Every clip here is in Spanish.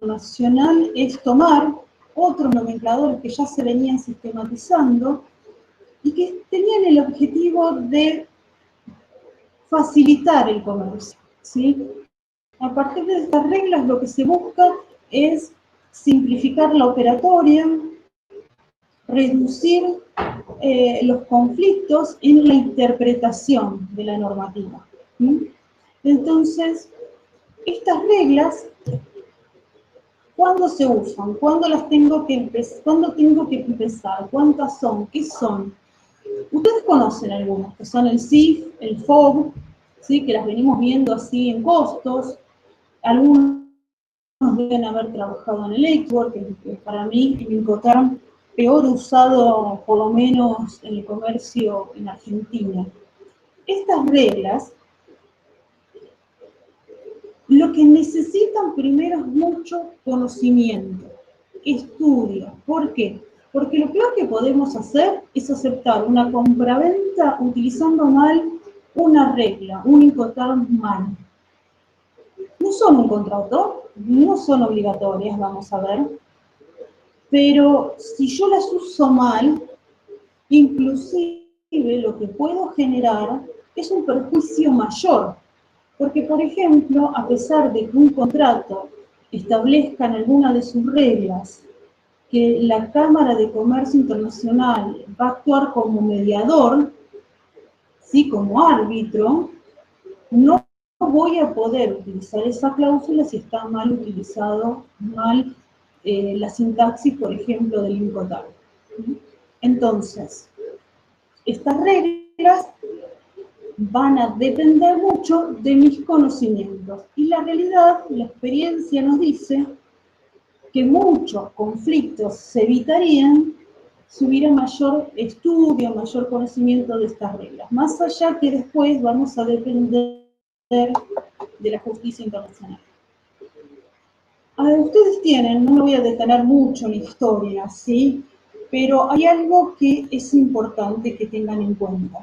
internacional es tomar otros nomencladores que ya se venían sistematizando y que tenían el objetivo de facilitar el comercio, ¿sí? A partir de estas reglas lo que se busca es simplificar la operatoria, reducir los conflictos en la interpretación de la normativa. ¿Sí? Entonces, estas reglas, ¿cuándo se usan? ¿Cuándo las tengo que empezar? ¿Cuándo tengo que empezar? ¿Cuántas son? ¿Qué son? Ustedes conocen algunas, que son el CIF, el FOB, ¿sí? Que las venimos viendo así en costos. Algunos deben haber trabajado en el Export, que para mí el Incoterm peor usado, por lo menos en el comercio en Argentina. Estas reglas, lo que necesitan primero es mucho conocimiento, estudio. ¿Por qué? Porque lo peor que podemos hacer es aceptar una compraventa utilizando mal una regla, un Incoterm mal. No son un contrato, no son obligatorias, vamos a ver, pero si yo las uso mal, inclusive lo que puedo generar es un perjuicio mayor. Porque, por ejemplo, a pesar de que un contrato establezca en alguna de sus reglas que la Cámara de Comercio Internacional va a actuar como mediador, ¿sí? Como árbitro, no voy a poder utilizar esa cláusula si está mal utilizado, mal la sintaxis, por ejemplo, del Incoterm. Entonces, estas reglas van a depender mucho de mis conocimientos. Y la realidad, la experiencia nos dice que muchos conflictos se evitarían si hubiera mayor estudio, mayor conocimiento de estas reglas. Más allá que después vamos a depender de la justicia internacional. Ustedes tienen, no me voy a detener mucho en la historia, ¿sí? Pero hay algo que es importante que tengan en cuenta.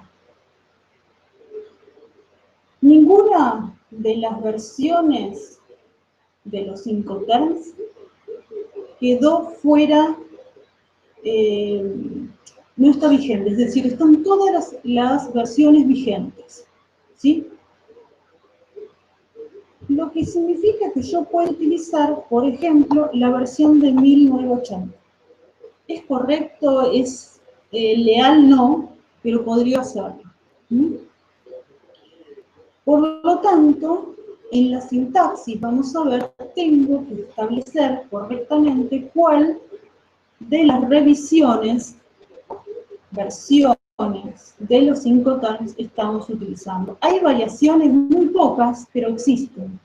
Ninguna de las versiones de los Incoterms quedó fuera, no está vigente, es decir, están todas las versiones vigentes, ¿sí? Lo que significa que yo puedo utilizar, por ejemplo, la versión de 1980. ¿Es correcto? ¿Es leal? No, pero podría hacerlo. ¿Mm? Por lo tanto, en la sintaxis, vamos a ver, tengo que establecer correctamente cuál de las revisiones, versiones de los Incoterms estamos utilizando. Hay variaciones muy pocas, pero existen,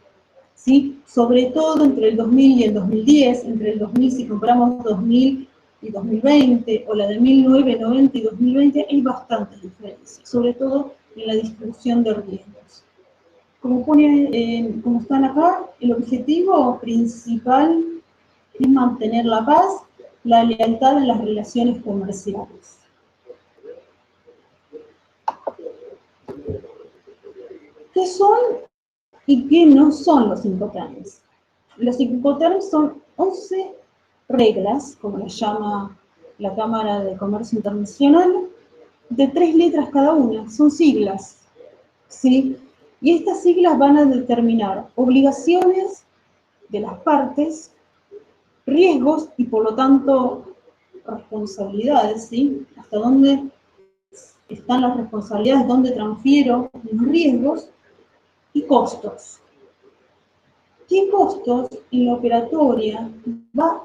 ¿sí? Sobre todo entre el 2000 y el 2010, entre el 2000, si comparamos 2000 y 2020, o la de 1990 y 2020, hay bastantes diferencias, sobre todo en la distribución de riesgos. Como están acá, el objetivo principal es mantener la paz, la lealtad en las relaciones comerciales. ¿Qué son y qué no son los Incoterms? Los Incoterms son 11 reglas, como las llama la Cámara de Comercio Internacional, de 3 letras cada una, son siglas, ¿sí? Y estas siglas van a determinar obligaciones de las partes, riesgos y por lo tanto responsabilidades, ¿sí? Hasta dónde están las responsabilidades, dónde transfiero los riesgos y costos. ¿Qué costos en la operatoria va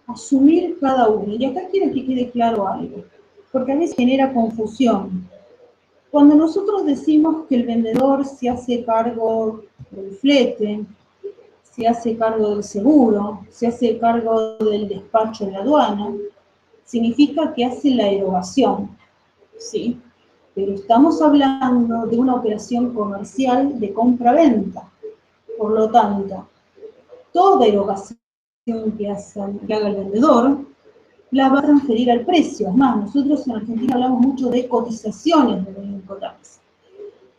a asumir cada uno? Y acá quiero que quede claro algo, porque a veces genera confusión. Cuando nosotros decimos que el vendedor se hace cargo del flete, se hace cargo del seguro, se hace cargo del despacho de la aduana, significa que hace la erogación, ¿sí? Pero estamos hablando de una operación comercial de compra-venta. Por lo tanto, toda erogación que haga el vendedor la va a transferir al precio. Es más, nosotros en Argentina hablamos mucho de cotizaciones de los Incoterms.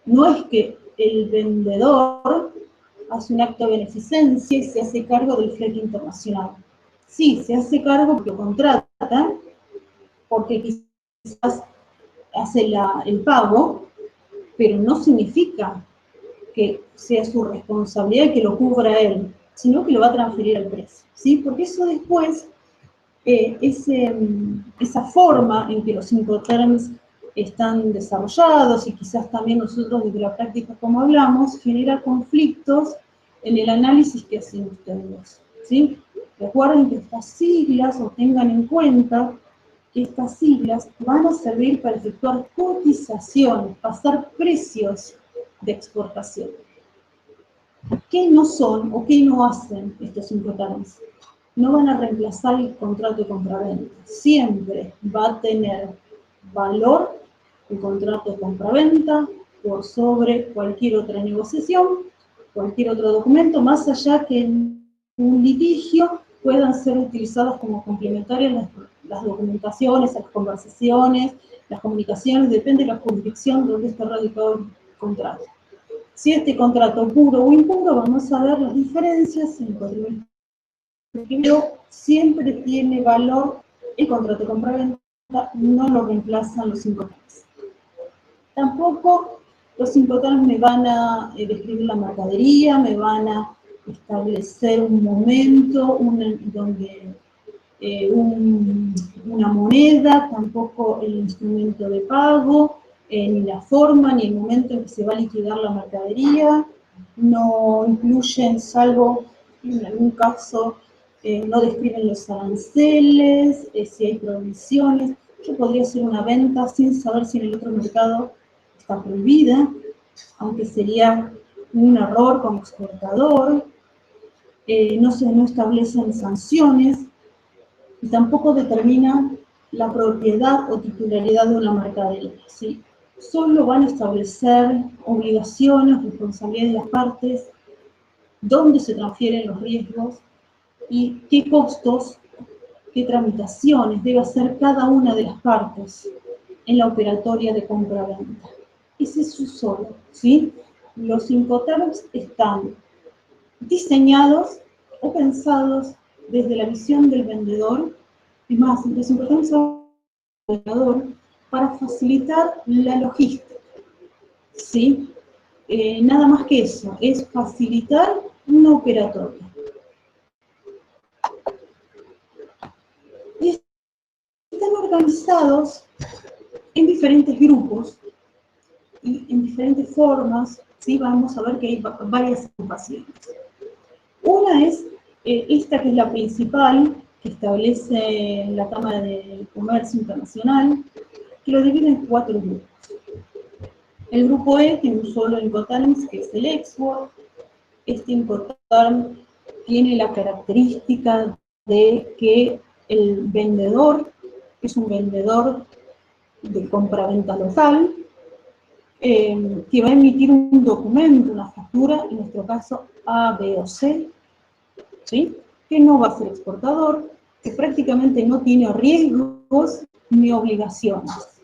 No es que el vendedor hace un acto de beneficencia y se hace cargo del flete internacional. Sí, se hace cargo porque lo contrata, porque quizás hace el pago, pero no significa que sea su responsabilidad y que lo cubra él, sino que lo va a transferir al precio, ¿sí? Porque eso después, esa forma en que los Incoterms están desarrollados y quizás también nosotros desde la práctica como hablamos, genera conflictos en el análisis que hacen ustedes, ¿sí? Recuerden que estas siglas, o tengan en cuenta que estas siglas van a servir para efectuar cotizaciones, pasar precios de exportación. ¿Qué no son o qué no hacen estos Incoterms? No van a reemplazar el contrato de compraventa. Siempre va a tener valor el contrato de compraventa por sobre cualquier otra negociación, cualquier otro documento, más allá que en un litigio puedan ser utilizadas como complementarias las documentaciones, las conversaciones, las comunicaciones, depende de la jurisdicción donde esté radicado el contrato. Si este contrato puro o impuro, vamos a ver las diferencias en el primero siempre tiene valor el contrato de compraventa, no lo reemplazan los Incoterms. Tampoco los Incoterms me van a describir la mercadería, me van a establecer un momento donde una moneda, tampoco el instrumento de pago, ni la forma, ni el momento en que se va a liquidar la mercadería, no incluyen, salvo en algún caso, no describen los aranceles, si hay prohibiciones. Yo podría hacer una venta sin saber si en el otro mercado está prohibida, aunque sería un error como exportador. No establecen sanciones, y tampoco determina la propiedad o titularidad de una mercadería, ¿sí? Solo van a establecer obligaciones, responsabilidades de las partes, dónde se transfieren los riesgos y qué costos, qué tramitaciones debe hacer cada una de las partes en la operatoria de compra-venta. Ese es su solo, ¿sí? Los Incoterms están diseñados o pensados desde la visión del vendedor, y más, los Incoterms son del vendedor para facilitar la logística, ¿sí? Nada más que eso, es facilitar una operatoria. Y están organizados en diferentes grupos y en diferentes formas, ¿sí? Vamos a ver que hay varias agrupaciones. Una es esta que es la principal, que establece la Cámara de Comercio Internacional, que lo divide en 4 grupos. El grupo E tiene un solo Incoterms, que es el export. Este Incoterm tiene la característica de que el vendedor es un vendedor de compraventa local, que va a emitir un documento, una factura, en nuestro caso A, B o C, ¿sí? Que no va a ser exportador, que prácticamente no tiene riesgos ni obligaciones,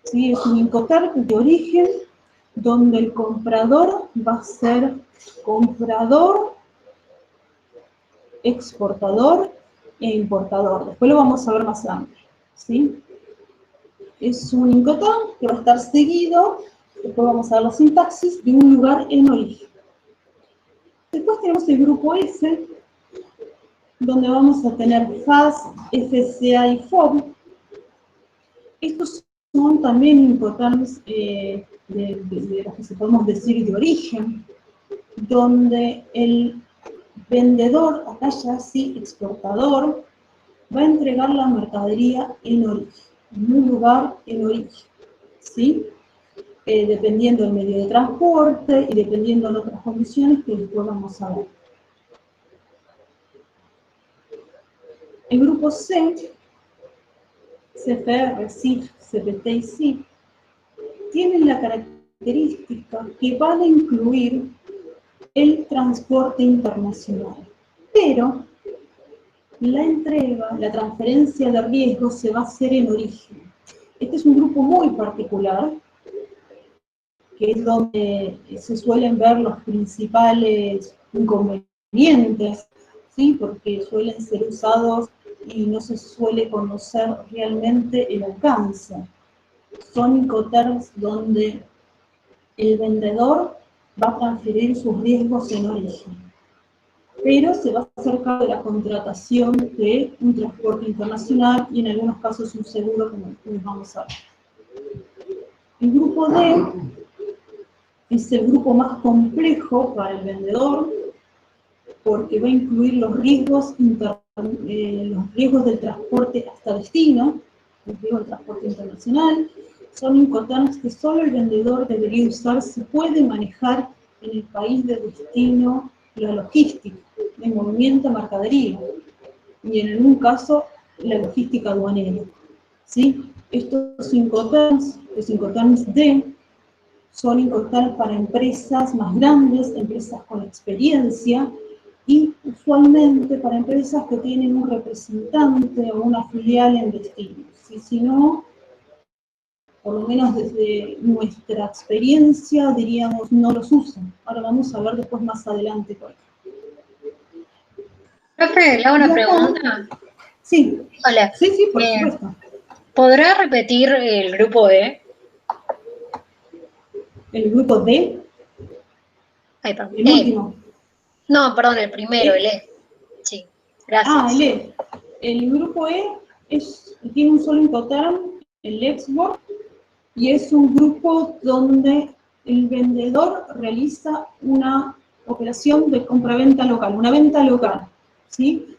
¿sí? Es un Incoterm de origen donde el comprador va a ser comprador, exportador e importador. Después lo vamos a ver más amplio, ¿sí? Es un Incoterm que va a estar seguido, después vamos a ver la sintaxis, de un lugar en origen. Después tenemos el grupo F, donde vamos a tener FAS, FCA y FOB. Estos son también Incoterms de los que se podemos decir de origen, donde el vendedor, acá ya sí exportador, va a entregar la mercadería en origen, en un lugar en origen, ¿sí? Dependiendo del medio de transporte y dependiendo de otras condiciones que después vamos a ver. El grupo C, CFR, CIF, CPT y CIF, tienen la característica que van a incluir el transporte internacional, pero la entrega, la transferencia de riesgo se va a hacer en origen. Este es un grupo muy particular, que es donde se suelen ver los principales inconvenientes, ¿sí? Porque suelen ser usados y no se suele conocer realmente el alcance. Son Incoterms donde el vendedor va a transferir sus riesgos en origen, pero se va a hacer cargo de la contratación de un transporte internacional y en algunos casos un seguro, como les vamos a ver. El grupo D es el grupo más complejo para el vendedor porque va a incluir los riesgos del transporte hasta destino, los riesgos del transporte internacional. Son Incoterms que solo el vendedor debería usar si puede manejar en el país de destino la logística, el movimiento de mercadería, y en algún caso la logística aduanera, ¿sí? Estos Incoterms, los Incoterms D, son Incoterms para empresas más grandes, empresas con experiencia, y usualmente para empresas que tienen un representante o una filial en destino. Si no, por lo menos desde nuestra experiencia, diríamos, no los usan. Ahora vamos a ver después más adelante por qué. Profe, le hago una pregunta. Sí. Hola. Sí, por supuesto. ¿Podrá repetir el grupo D? ¿El grupo D? Ay, perdón. ¿El último? No, perdón, el primero, el E. Sí, gracias. Ah, el E. El grupo E tiene un solo Incoterm, el export, y es un grupo donde el vendedor realiza una operación de compraventa local, una venta local, ¿sí?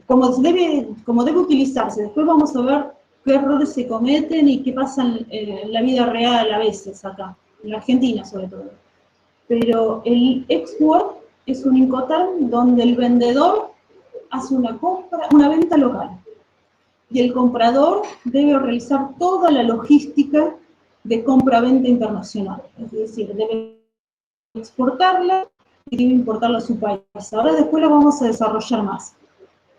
Como debe utilizarse. Después vamos a ver qué errores se cometen y qué pasa en la vida real a veces acá, en la Argentina sobre todo. Pero el export es un Incoterm donde el vendedor hace una venta local y el comprador debe realizar toda la logística de compra-venta internacional. Es decir, debe exportarla y debe importarla a su país. Ahora después lo vamos a desarrollar más,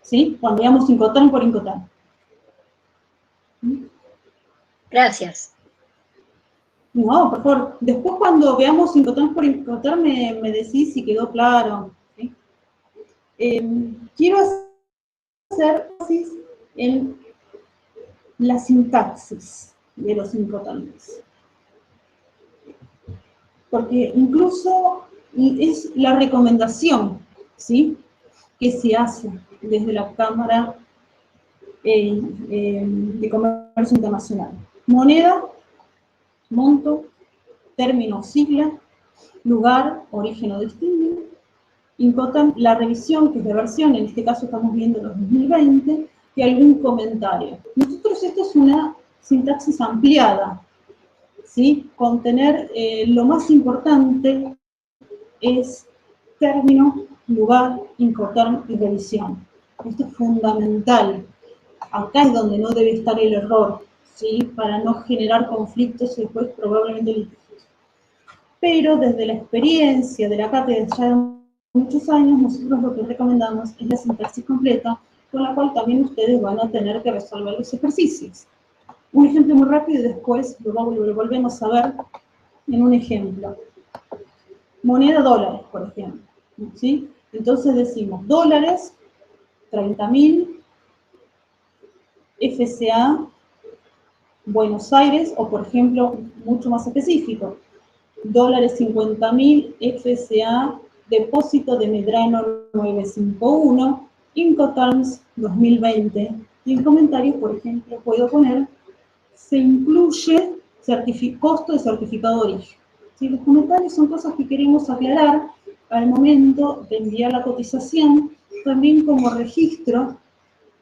¿sí? Cuando veamos Incoterm por Incoterm. Gracias. No, por favor. Después cuando veamos Incoterm por Incoterm me decís si quedó claro, ¿sí? Quiero hacer énfasis en la sintaxis de los Incoterms. Porque incluso es la recomendación, ¿sí?, que se hace desde la Cámara de Comercio Internacional. Moneda, monto, término, sigla, lugar, origen o destino. Incoterm, la revisión, que es de versión, en este caso estamos viendo los 2020, y algún comentario. Nosotros esto es una sintaxis ampliada, ¿sí? Contener lo más importante es término, lugar, Incoterm y revisión. Esto es fundamental. Acá es donde no debe estar el error, ¿sí? Para no generar conflictos y después probablemente litigios. Pero desde la experiencia de la cátedra ya de muchos años, nosotros lo que recomendamos es la sintaxis completa, con la cual también ustedes van a tener que resolver los ejercicios. Un ejemplo muy rápido y después lo volvemos a ver en un ejemplo. Moneda dólares, por ejemplo, ¿sí? Entonces decimos dólares, 30.000, FCA, Buenos Aires, o por ejemplo, mucho más específico, dólares 50.000, FCA, depósito de Medrano 951, Incoterms 2020. Y en comentarios, por ejemplo, puedo poner, se incluye costo de certificado de origen. ¿Sí? Los comentarios son cosas que queremos aclarar al momento de enviar la cotización, también como registro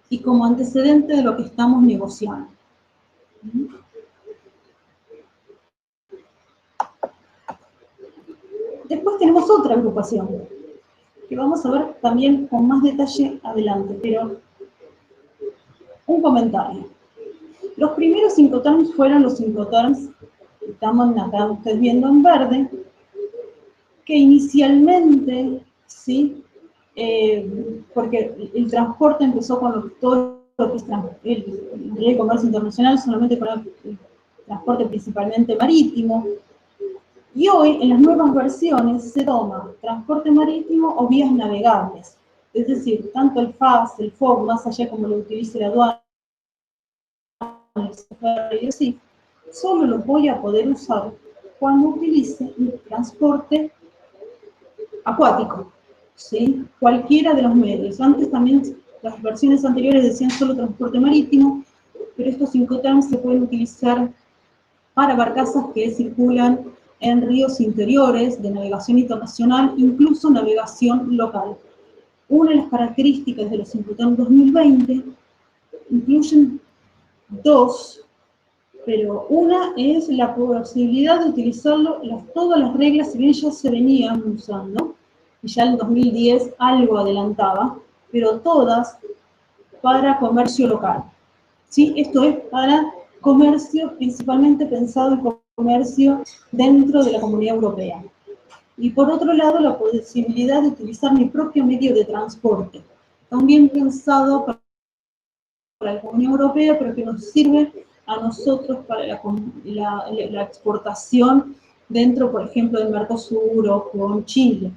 y como antecedente de lo que estamos negociando. Después tenemos otra agrupación, que vamos a ver también con más detalle adelante, pero un comentario. Los primeros Incoterms fueron los Incoterms, que estamos acá ustedes viendo en verde, que inicialmente, ¿sí? Porque el transporte empezó con todo lo que es el comercio internacional, solamente con el transporte principalmente marítimo. Y hoy, en las nuevas versiones, se toma transporte marítimo o vías navegables. Es decir, tanto el FAS, el FOB, más allá como lo utilice la aduana, y así, solo los voy a poder usar cuando utilice un transporte acuático, ¿sí? Cualquiera de los medios. Antes también, las versiones anteriores decían solo transporte marítimo, pero estos Incoterms se pueden utilizar para barcazas que circulan en ríos interiores, de navegación internacional, incluso navegación local. Una de las características de los Incoterms 2020 incluyen dos, pero una es la posibilidad de utilizarlo, todas las reglas, si bien ya se venían usando, y ya en 2010 algo adelantaba, pero todas para comercio local. ¿Sí? Esto es para comercio, principalmente pensado en comercio dentro de la Comunidad Europea. Y por otro lado, la posibilidad de utilizar mi propio medio de transporte, también pensado para la Comunidad Europea, pero que nos sirve a nosotros para la exportación dentro, por ejemplo, del Mercosur o con Chile.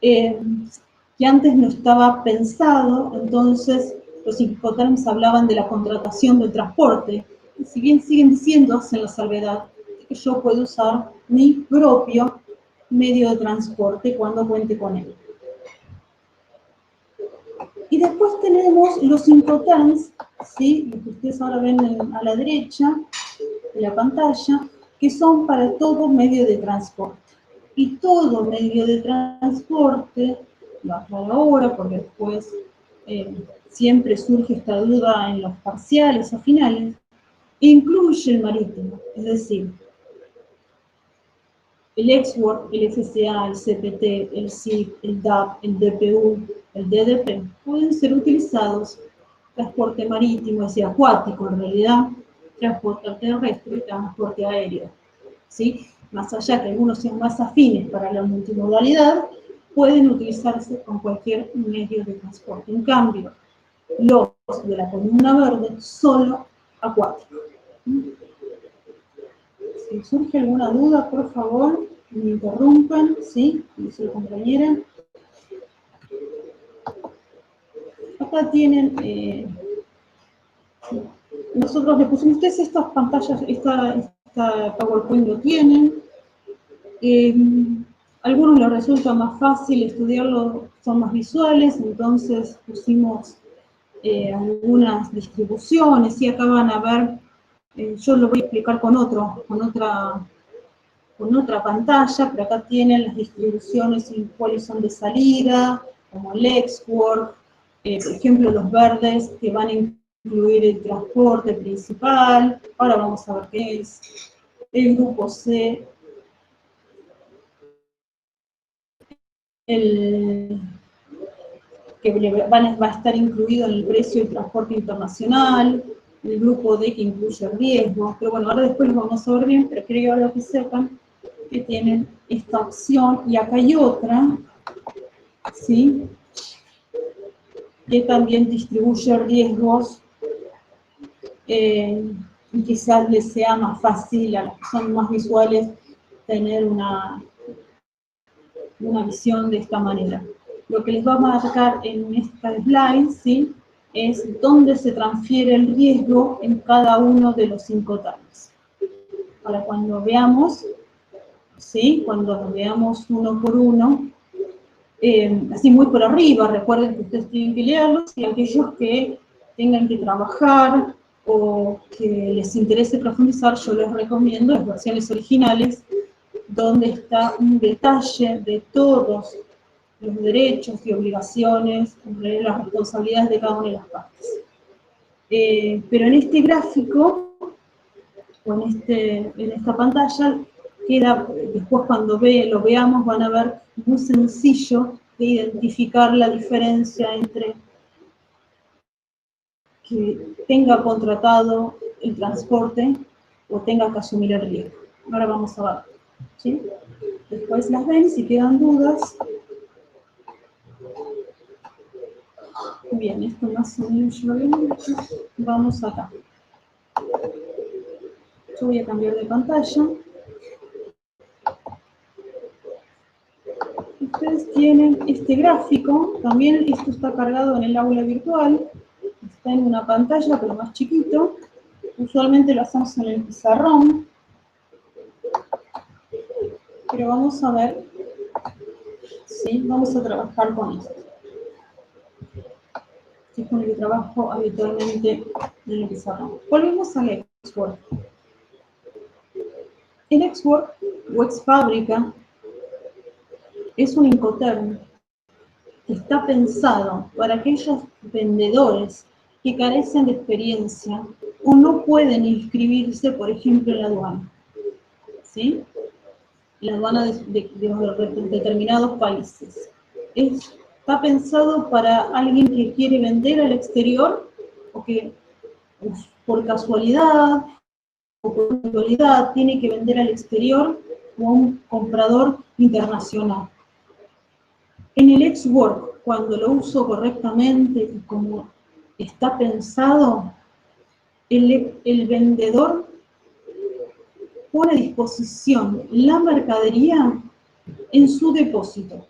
Que antes no estaba pensado, entonces los Incoterms hablaban de la contratación del transporte. Y si bien siguen diciendo, hacen la salvedad, que yo puedo usar mi propio medio de transporte cuando cuente con él. Y después tenemos los Incoterms, ¿sí? Los que ustedes ahora ven a la derecha de la pantalla, que son para todo medio de transporte. Y todo medio de transporte, lo aclaro ahora porque después siempre surge esta duda en los parciales o finales, incluye el marítimo, es decir, el Exwork, el FCA, el CPT, el SIP, el DAP, el DPU, el DDP, pueden ser utilizados transporte marítimo, es decir, acuático en realidad, transporte terrestre y transporte aéreo. ¿Sí? Más allá que algunos sean más afines para la multimodalidad, pueden utilizarse con cualquier medio de transporte. En cambio, los de la columna verde, solo acuático. Si surge alguna duda, por favor, me interrumpan, ¿sí? Dice la compañera. Acá tienen, nosotros le pusimos, ustedes estas pantallas, esta PowerPoint lo tienen. Algunos les resulta más fácil estudiarlo, son más visuales, entonces pusimos algunas distribuciones y acá van a ver, yo lo voy a explicar con otra pantalla, pero acá tienen las distribuciones y cuáles son de salida, como el Exwork, por ejemplo los verdes que van a incluir el transporte principal, ahora vamos a ver qué es, el grupo C, que va a estar incluido en el precio del transporte internacional, el grupo D que incluye riesgos, pero bueno, ahora después lo vamos a ver bien, pero quería ahora que sepan que tienen esta opción, y acá hay otra, ¿sí? Que también distribuye riesgos y quizás les sea más fácil a los que son más visuales tener una visión de esta manera. Lo que les va a marcar en esta slide, ¿sí? Es dónde se transfiere el riesgo en cada uno de los Incoterms. Para cuando veamos, ¿sí? Cuando lo veamos uno por uno, así muy por arriba, recuerden que ustedes tienen que leerlos, y aquellos que tengan que trabajar o que les interese profundizar, yo les recomiendo las versiones originales, donde está un detalle de todos los derechos y obligaciones, las responsabilidades de cada una de las partes. Pero en este gráfico, o en esta pantalla, queda, después cuando lo veamos van a ver muy sencillo de identificar la diferencia entre que tenga contratado el transporte o tenga que asumir el riesgo. Ahora vamos a ver, ¿sí? Después las ven, si quedan dudas. Bien, esto más o menos yo lo he hecho. Vamos acá. Yo voy a cambiar de pantalla. tienen este gráfico, también esto está cargado en el aula virtual, está en una pantalla pero más chiquito, usualmente lo hacemos en el pizarrón, pero vamos a ver, ¿sí? Vamos a trabajar con esto. Es con el que trabajo habitualmente en el pizarrón. Volvemos al Xwork. El Xwork o Xfábrica es un Incoterm que está pensado para aquellos vendedores que carecen de experiencia o no pueden inscribirse, por ejemplo, en la aduana. ¿Sí? La aduana de determinados países. Está pensado para alguien que quiere vender al exterior o que por casualidad o por casualidad tiene que vender al exterior o a un comprador internacional. En el Xwork, cuando lo uso correctamente y como está pensado, el vendedor pone a disposición la mercadería en su depósito.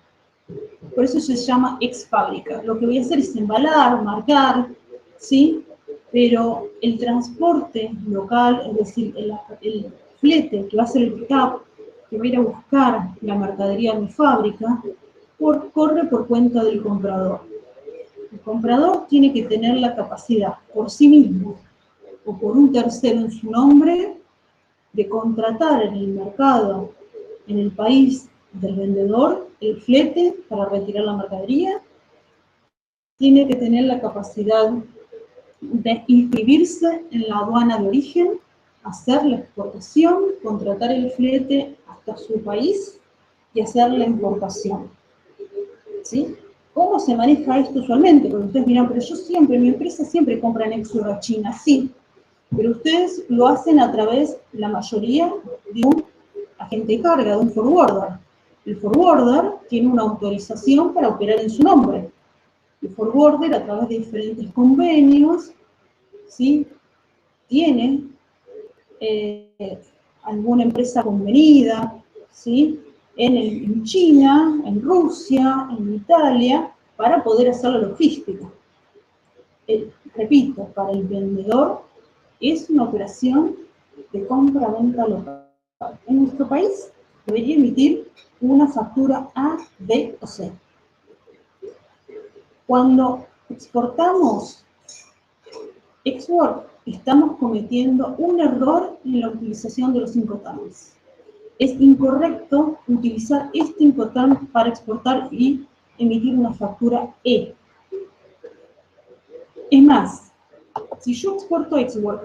Por eso se llama Xfábrica. Lo que voy a hacer es embalar, marcar, ¿sí? Pero el transporte local, es decir, el flete que va a ser el pickup, que va a ir a buscar la mercadería a mi fábrica, corre por cuenta del comprador. El comprador tiene que tener la capacidad por sí mismo o por un tercero en su nombre de contratar en el mercado, en el país del vendedor, el flete para retirar la mercadería. Tiene que tener la capacidad de inscribirse en la aduana de origen, hacer la exportación, contratar el flete hasta su país y hacer la importación. ¿Sí? ¿Cómo se maneja esto usualmente? Porque ustedes dirán, pero yo siempre, mi empresa siempre compra en Xwork a China. Sí, pero ustedes lo hacen a través, la mayoría, de un agente de carga, de un forwarder. El forwarder tiene una autorización para operar en su nombre. El forwarder, a través de diferentes convenios, ¿sí? Tiene alguna empresa convenida, ¿sí? En China, en Rusia, en Italia, para poder hacer la logística. Repito, para el vendedor es una operación de compra-venta local. En nuestro país debería emitir una factura A, B o C. Cuando exportamos Xwork, estamos cometiendo un error en la utilización de los Incoterms. Es incorrecto utilizar este Incoterm para exportar y emitir una factura E. Es más, si yo exporto Xwork,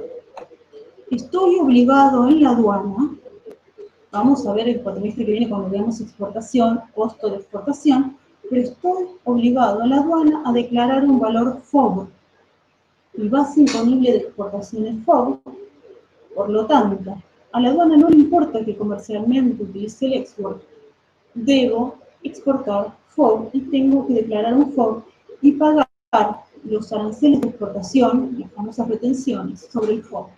estoy obligado en la aduana, vamos a ver el cuatrimestre que viene cuando veamos exportación, costo de exportación, pero estoy obligado en la aduana a declarar un valor FOB. Mi base imponible de exportación es FOB, por lo tanto, a la aduana no le importa que comercialmente utilice el Xwork, debo exportar FOB y tengo que declarar un FOB y pagar los aranceles de exportación, las famosas retenciones, sobre el FOB.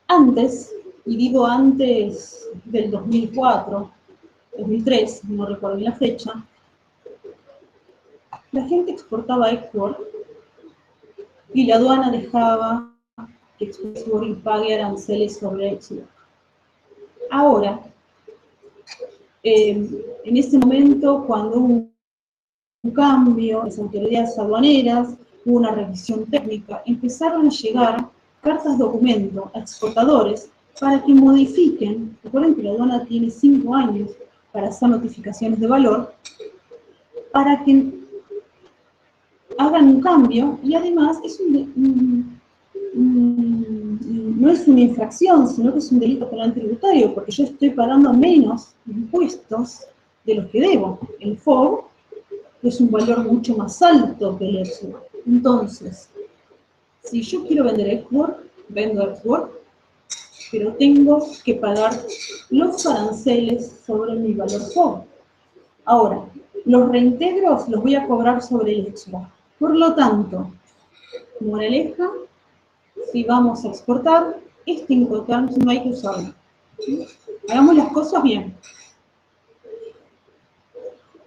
Antes, y digo antes del 2004, 2003, no recuerdo la fecha, la gente exportaba Xwork y la aduana dejaba que Xwork pague aranceles sobre Xwork. Ahora, en ese momento, cuando hubo un cambio, las autoridades aduaneras, hubo una revisión técnica, empezaron a llegar cartas documento a exportadores para que modifiquen. Recuerden que la aduana tiene 5 años para hacer notificaciones de valor, para que hagan un cambio y además no es una infracción, sino que es un delito penal tributario, porque yo estoy pagando menos impuestos de los que debo. El FOB es un valor mucho más alto que el Xwork. Entonces, si yo quiero vender Xwork, vendo Xwork, pero tengo que pagar los aranceles sobre mi valor FOB. Ahora, los reintegros los voy a cobrar sobre el Xwork. Por lo tanto, moraleja, si vamos a exportar, este Incoterm no hay que usarlo. ¿Sí? Hagamos las cosas bien.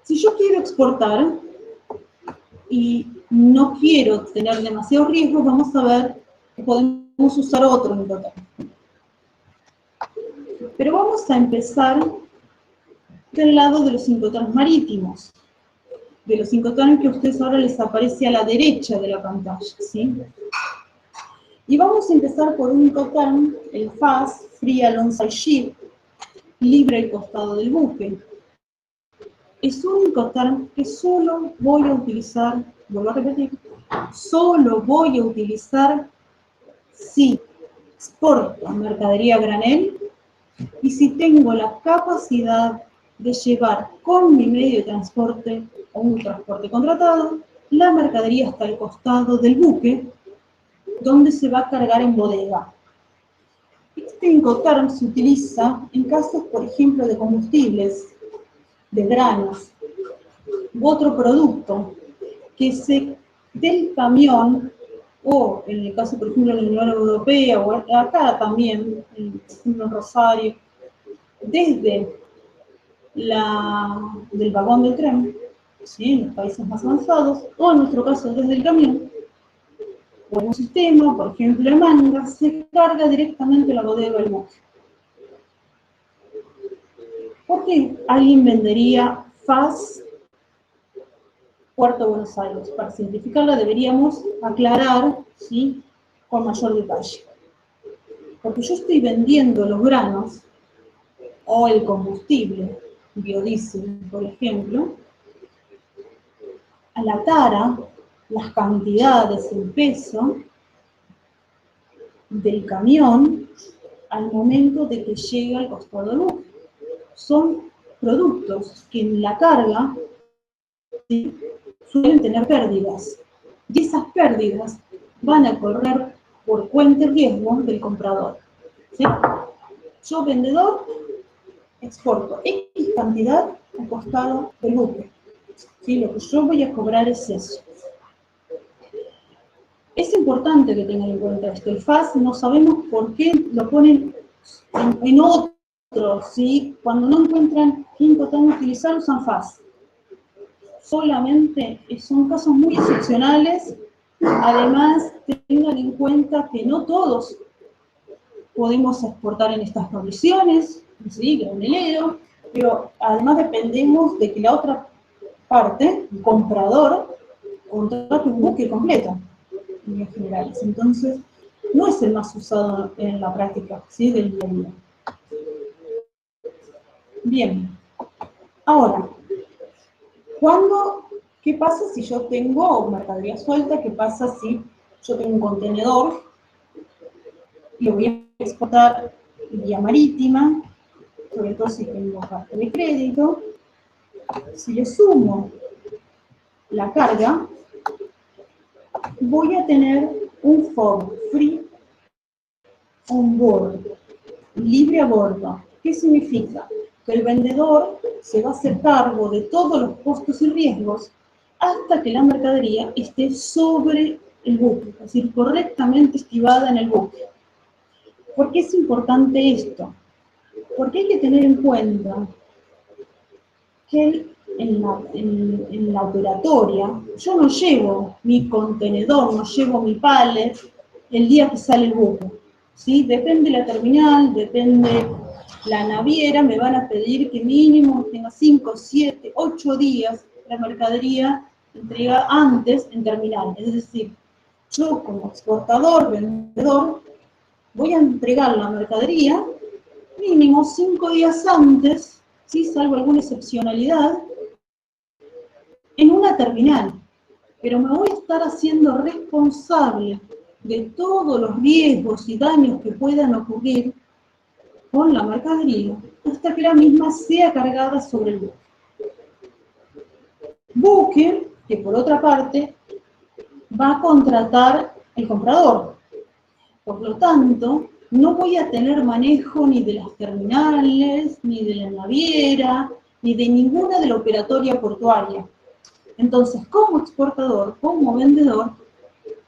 Si yo quiero exportar y no quiero tener demasiados riesgos, vamos a ver que podemos usar otro Incoterm. Pero vamos a empezar del lado de los Incoterms marítimos, de los Incoterms que a ustedes ahora les aparece a la derecha de la pantalla, ¿sí? Y vamos a empezar por un Incoterm, el FAS, Free Alongside Ship, libre al costado del buque. Es un Incoterm que solo voy a utilizar, vuelvo a repetir, solo voy a utilizar si exporto mercadería a granel y si tengo la capacidad de llevar con mi medio de transporte o un transporte contratado la mercadería hasta el costado del buque, donde se va a cargar en bodega. Este Incoterm se utiliza en casos, por ejemplo, de combustibles, de granos, u otro producto que del camión, o en el caso, por ejemplo, de la Unión Europea, o acá también, por ejemplo, en Rosario, desde del vagón del tren, ¿sí?, en los países más avanzados, o en nuestro caso desde el camión, o en un sistema, por ejemplo, de manga, se carga directamente la bodega del buque. ¿Por qué alguien vendería FAS Puerto Buenos Aires? Para simplificarla deberíamos aclarar, ¿sí?, con mayor detalle. Porque yo estoy vendiendo los granos o el combustible, biodiesel, por ejemplo, a la tara, las cantidades, el peso del camión al momento de que llega al costado del buque. Son productos que en la carga, ¿sí?, suelen tener pérdidas. Y esas pérdidas van a correr por cuenta y riesgo del comprador, ¿sí? Yo, vendedor, exporto X cantidad al costado del buque, ¿sí? Lo que yo voy a cobrar es eso. Es importante que tengan en cuenta esto. El FAS no sabemos por qué lo ponen en otros, ¿sí? Cuando no encuentran qué Incoterm utilizar, usan FAS. Solamente son casos muy excepcionales. Además, tengan en cuenta que no todos podemos exportar en estas condiciones, ¿sí?, granelero, pero además dependemos de que la otra parte, el comprador, contrate un buque completo, en líneas generales. Entonces, no es el más usado en la práctica, ¿sí?, del día a día. Bien. Ahora, ¿qué pasa si yo tengo mercadería suelta? ¿Qué pasa si yo tengo un contenedor y lo voy a exportar vía marítima, sobre todo si tengo parte de crédito? Si le sumo la carga, voy a tener un FOB, Free On Board, libre a bordo. ¿Qué significa? Que el vendedor se va a hacer cargo de todos los costos y riesgos hasta que la mercadería esté sobre el buque, es decir, correctamente estivada en el buque. ¿Por qué es importante esto? Porque hay que tener en cuenta que en la operatoria yo no llevo mi contenedor, no llevo mi pallet el día que sale el buque, ¿sí? Depende la terminal, depende la naviera, me van a pedir que mínimo tenga 5, 7, 8 días la mercadería entregada antes en terminal. Es decir, yo como exportador, vendedor, voy a entregar la mercadería mínimo 5 días antes, ¿sí?, salvo alguna excepcionalidad, en una terminal. Pero me voy a estar haciendo responsable de todos los riesgos y daños que puedan ocurrir con la mercadería hasta que la misma sea cargada sobre el buque. Buque que, por otra parte, va a contratar el comprador. Por lo tanto, no voy a tener manejo ni de las terminales, ni de la naviera, ni de ninguna de la operatoria portuaria. Entonces, como exportador, como vendedor,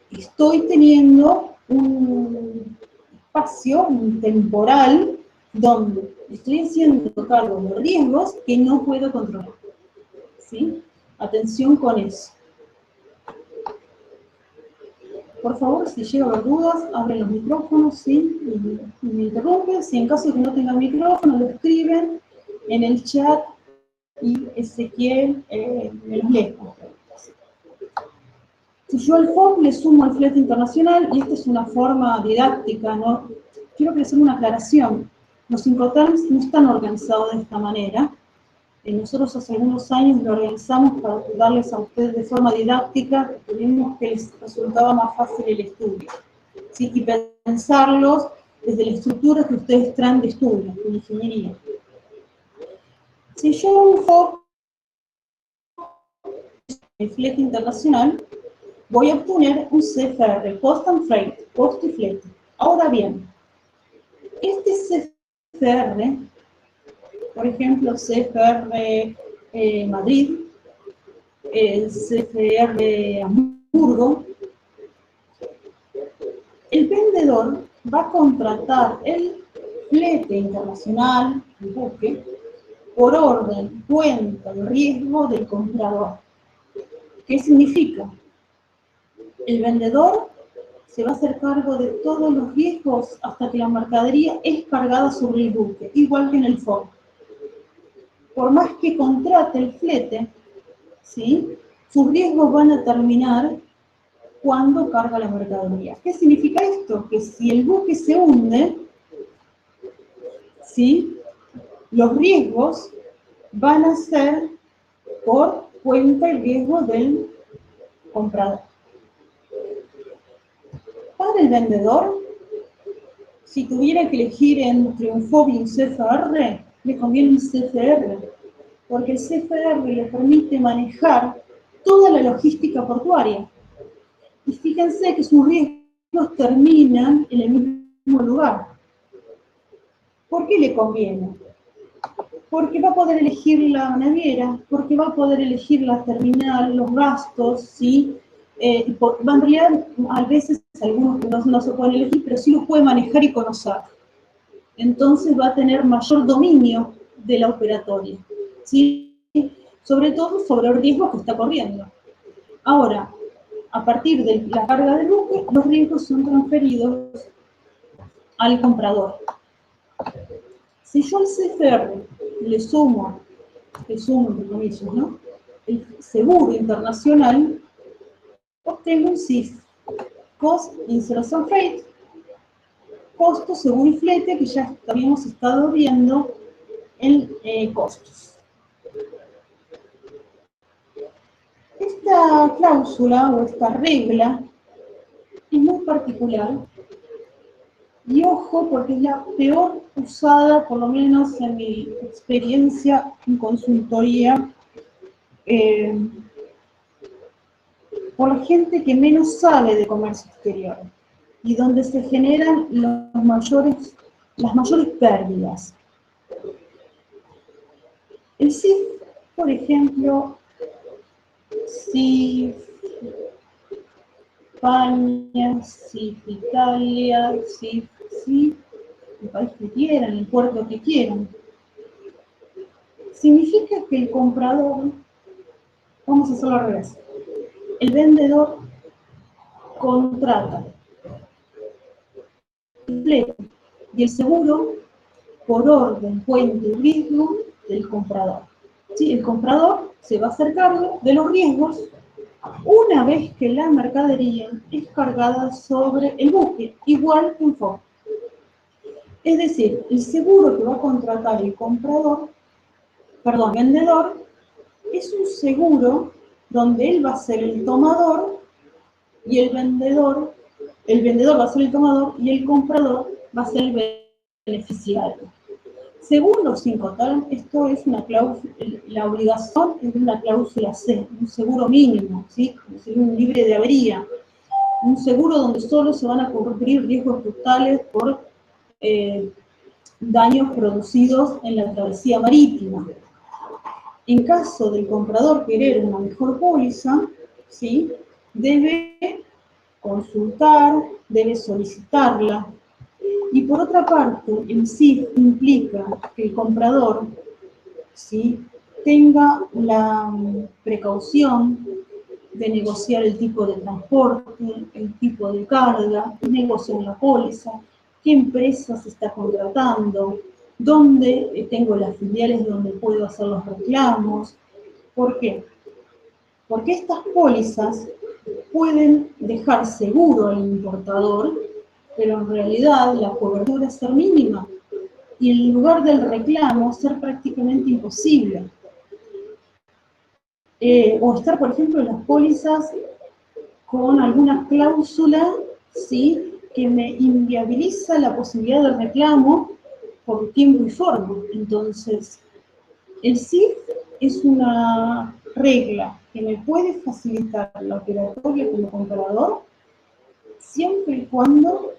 estoy teniendo un espacio, un temporal, donde estoy haciendo cargo de riesgos que no puedo controlar. ¿sí? Atención con eso. Por favor, si llega a haber dudas, abren los micrófonos, ¿sí? Y me interrumpen. Si en caso de que no tengan micrófono, lo escriben en el chat y Ezequiel me los lee. Si yo al FOB le sumo el flete internacional, y esta es una forma didáctica, ¿no? Quiero que les haga una aclaración. Los Incoterms no están organizados de esta manera. Nosotros hace algunos años lo organizamos para darles a ustedes de forma didáctica, porque vimos que les resultaba más fácil el estudio. ¿Sí? Y pensarlos desde la estructura que ustedes traen de estudio, de ingeniería. Si yo un FOB, el flete internacional, voy a obtener un CFR, Cost and Freight, costo y flete. Ahora bien, este CFR, por ejemplo, CFR Madrid, el CFR Hamburgo, el vendedor va a contratar el flete internacional, el buque, por orden, cuenta, el riesgo del comprador. ¿Qué significa? El vendedor se va a hacer cargo de todos los riesgos hasta que la mercadería es cargada sobre el buque, igual que en el FOB. Por más que contrate el flete, ¿sí? Sus riesgos van a terminar cuando carga la mercadería. ¿Qué significa esto? Que si el buque se hunde, ¿sí? Los riesgos van a ser por cuenta el riesgo del comprador. Para el vendedor, si tuviera que elegir entre un FOB y un CFR, le conviene un CFR, porque el CFR le permite manejar toda la logística portuaria. Y fíjense que sus riesgos terminan en el mismo lugar. ¿Por qué le conviene? Porque va a poder elegir la naviera, porque va a poder elegir la terminal, los gastos, ¿sí? En realidad, a veces algunos que no se pueden elegir, pero sí los puede manejar y conocer. Entonces va a tener mayor dominio de la operatoria, ¿sí? Sobre todo sobre el riesgo que está corriendo. Ahora, a partir de la carga del buque, los riesgos son transferidos al comprador. Si yo al CFR le sumo entre comillas, ¿no? El seguro internacional, obtengo un CIF, Cost, Insertion and Freight, costo, seguro y flete, que ya habíamos estado viendo en costos. Esta cláusula o esta regla es muy particular y ojo porque es la peor usada, por lo menos en mi experiencia en consultoría, por la gente que menos sabe de comercio exterior y donde se generan las mayores pérdidas. El CIF, por ejemplo, CIF España, CIF Italia, CIF, el país que quieran, el puerto que quieran. Significa que el comprador, vamos a hacerlo al revés, el vendedor contrata el flete y el seguro por orden, cuenta y riesgo del comprador. ¿Sí? El comprador se va a hacer cargo de los riesgos una vez que la mercadería es cargada sobre el buque, igual que un FOB. Es decir, el seguro que va a contratar el vendedor, es un seguro donde él va a ser el tomador y el vendedor va a ser el tomador y el comprador va a ser el beneficiario. Según los Incoterms, esto es una cláusula, la obligación es de una cláusula C, un seguro mínimo, ¿sí? Como sería un libre de avería, un seguro donde solo se van a cubrir riesgos totales por daños producidos en la travesía marítima. En caso del comprador querer una mejor póliza, ¿sí? Debe consultar, debe solicitarla. Y por otra parte, el CIF implica que el comprador, ¿sí? tenga la precaución de negociar el tipo de transporte, el tipo de carga, negociar la póliza, qué empresa se está contratando, dónde tengo las filiales donde puedo hacer los reclamos. ¿Por qué? Porque estas pólizas pueden dejar seguro al importador, pero en realidad la cobertura es ser mínima y en lugar del reclamo ser prácticamente imposible. O estar, por ejemplo, en las pólizas con alguna cláusula, ¿sí?, que me inviabiliza la posibilidad de reclamo por tiempo y forma. Entonces, el CIF es una regla que me puede facilitar la operatoria como comprador, siempre y cuando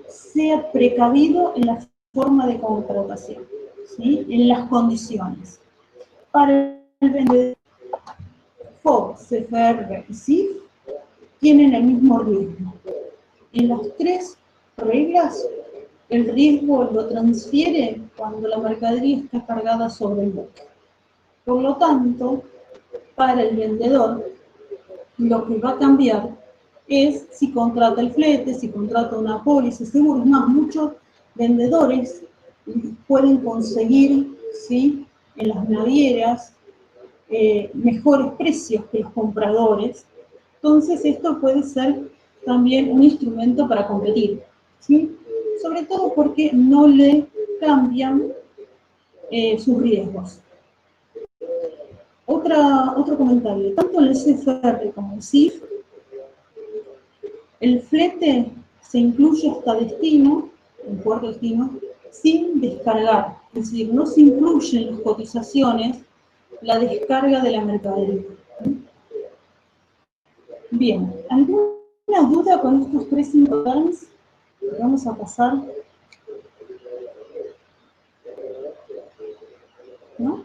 sea precavido en la forma de contratación, ¿sí?, en las condiciones. Para el vendedor, FOB, CFR y CIF tienen el mismo riesgo. En las tres reglas, el riesgo lo transfiere cuando la mercadería está cargada sobre el buque. Por lo tanto, para el vendedor, lo que va a cambiar es si contrata el flete, si contrata una póliza, seguro. Es más, muchos vendedores pueden conseguir, ¿sí?, en las navieras mejores precios que los compradores. Entonces, esto puede ser también un instrumento para competir, ¿sí?, sobre todo porque no le cambian sus riesgos. Otro comentario, tanto en el CFR como en el CIF, el flete se incluye hasta destino, en puerto destino, sin descargar. Es decir, no se incluye en las cotizaciones la descarga de la mercadería. Bien, ¿alguna duda con estos tres incoterms? Vamos a pasar. ¿No?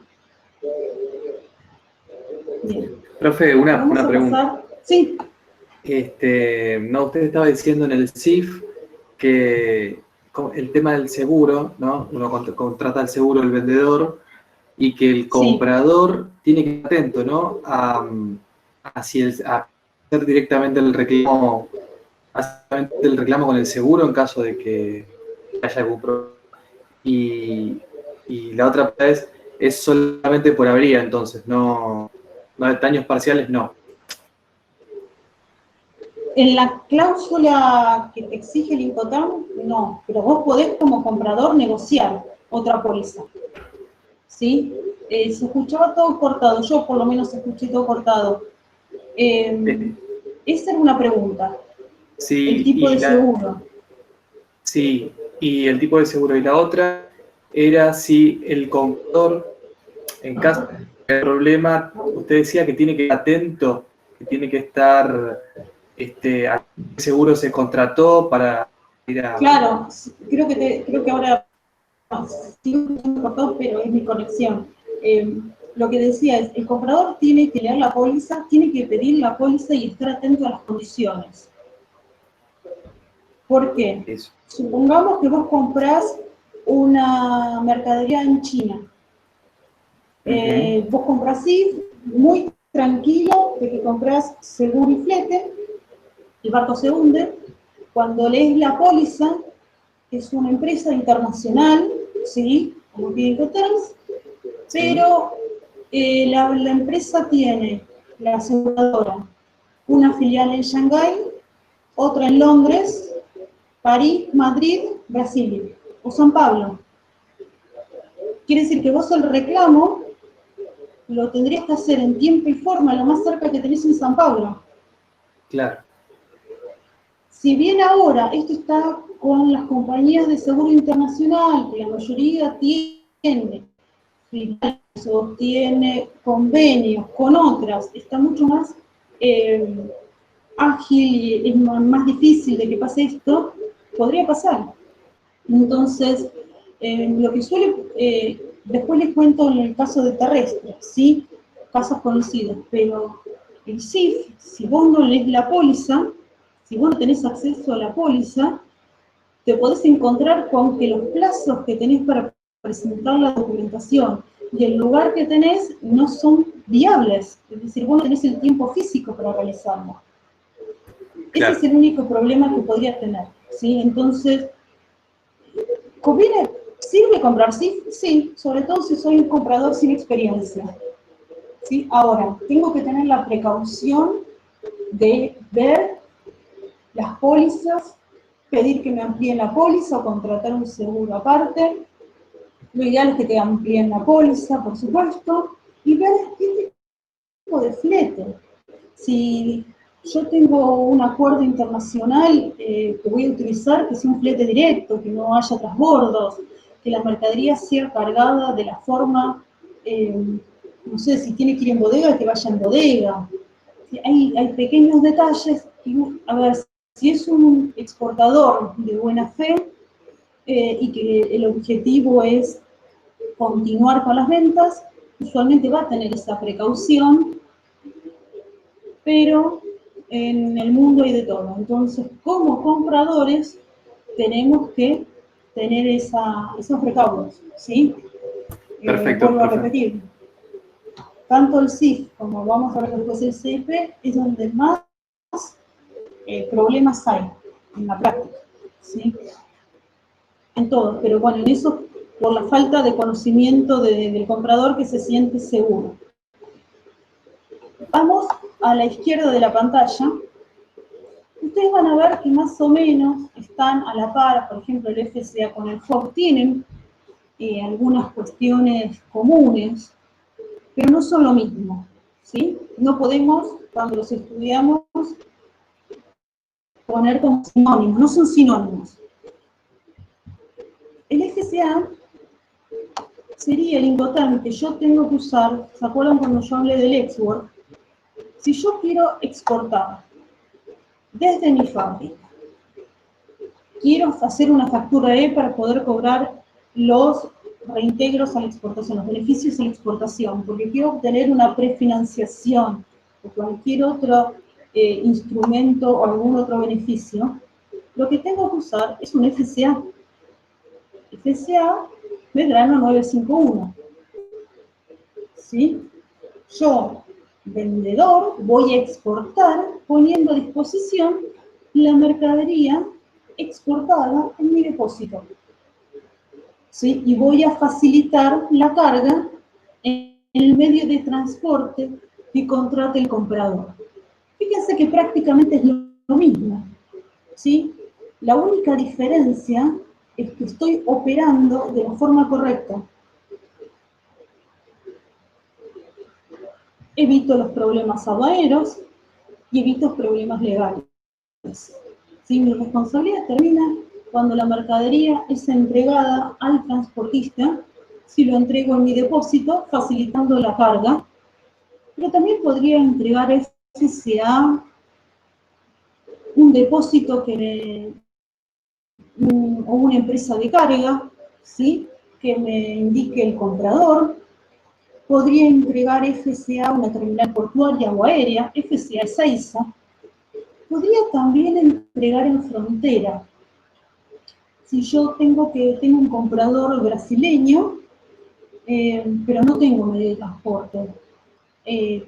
Bien. Profe, una pregunta. Sí. No, usted estaba diciendo en el CIF que el tema del seguro, ¿no? Uno contrata el seguro del vendedor y que el comprador tiene que estar atento, ¿no? A hacer directamente el reclamo con el seguro en caso de que haya algún problema. Y la otra es solamente por avería, entonces, no daños parciales, no. En la cláusula que te exige el Incoterm, no, pero vos podés como comprador negociar otra póliza, ¿sí? Se escuchaba todo cortado, yo por lo menos escuché todo cortado. Esa era una pregunta, sí, el tipo de seguro. Sí, y el tipo de seguro. Y la otra era si el comprador, en caso de problema, usted decía que tiene que estar atento, que tiene que estar a qué seguro se contrató para ir a... Claro, creo que ahora sigo escuchando cortado, pero es mi conexión. Lo que decía es, el comprador tiene que leer la póliza, tiene que pedir la póliza y estar atento a las condiciones. ¿Por qué? Eso. Supongamos que vos comprás una mercadería en China. Vos comprás así, muy tranquilo, de que comprás seguro y flete, el barco se hunde. Cuando lees la póliza, es una empresa internacional, ¿sí?, como tiene Incoterms, pero la empresa tiene, la aseguradora, una filial en Shanghái, otra en Londres, París, Madrid, Brasil o San Pablo. Quiere decir que vos el reclamo lo tendrías que hacer en tiempo y forma, lo más cerca que tenés en San Pablo. Claro. Si bien ahora esto está con las compañías de seguro internacional, que la mayoría tiene filiales o tiene convenios con otras, está mucho más ágil y es más difícil de que pase esto, podría pasar. Entonces, lo que suele, después les cuento en el caso de terrestre, ¿sí?, casos conocidos, pero el CIF, si vos no lees la póliza, si vos no tenés acceso a la póliza, te podés encontrar con que los plazos que tenés para presentar la documentación y el lugar que tenés no son viables, es decir, vos no tenés el tiempo físico para realizarlo. Claro. Ese es el único problema que podría tener, ¿sí? Entonces, ¿conviene, sirve comprar? Sí, sí, sobre todo si soy un comprador sin experiencia, ¿sí? Ahora, tengo que tener la precaución de ver las pólizas, pedir que me amplíen la póliza o contratar un seguro aparte. Lo ideal es que te amplíen la póliza, por supuesto, y ver qué tipo de flete. Si yo tengo un acuerdo internacional que voy a utilizar, que sea un flete directo, que no haya transbordos, que la mercadería sea cargada de la forma, no sé, si tiene que ir en bodega, que vaya en bodega. Hay pequeños detalles, y, a ver, si es un exportador de buena fe y que el objetivo es continuar con las ventas, usualmente va a tener esa precaución, pero en el mundo hay de todo. Entonces, como compradores, tenemos que tener esos recaudos, ¿sí? Perfecto, Vuelvo a perfecto. repetir, tanto el CIF como vamos a ver después el CIP es donde más problemas hay en la práctica, ¿sí? En todo, pero bueno, en eso por la falta de conocimiento del comprador que se siente seguro. Vamos a la izquierda de la pantalla. Ustedes van a ver que más o menos están a la par, por ejemplo, el FCA con el FOB tienen algunas cuestiones comunes, pero no son lo mismo, ¿sí? No podemos, cuando los estudiamos, poner como sinónimos, no son sinónimos. El FCA sería el Incoterm que yo tengo que usar, ¿se acuerdan cuando yo hablé del export? Si yo quiero exportar desde mi fábrica, quiero hacer una factura E para poder cobrar los reintegros a la exportación, los beneficios a la exportación, porque quiero obtener una prefinanciación o cualquier otro instrumento o algún otro beneficio, lo que tengo que usar es un FCA. FCA Belgrano 951. ¿Sí? Yo, vendedor, voy a exportar poniendo a disposición la mercadería exportada en mi depósito. ¿Sí? Y voy a facilitar la carga en el medio de transporte que contrate el comprador. Fíjense que prácticamente es lo mismo, ¿sí? La única diferencia es que estoy operando de la forma correcta. Evito los problemas aduaneros y evito problemas legales. ¿Sí? Mi responsabilidad termina cuando la mercadería es entregada al transportista, si lo entrego en mi depósito, facilitando la carga, pero también podría entregar FCA un depósito o una empresa de carga, ¿sí? Que me indique el comprador. Podría entregar FCA una terminal portuaria o aérea, FCA Ezeiza. Podría también entregar en frontera. Si yo tengo un comprador brasileño, pero no tengo medio de transporte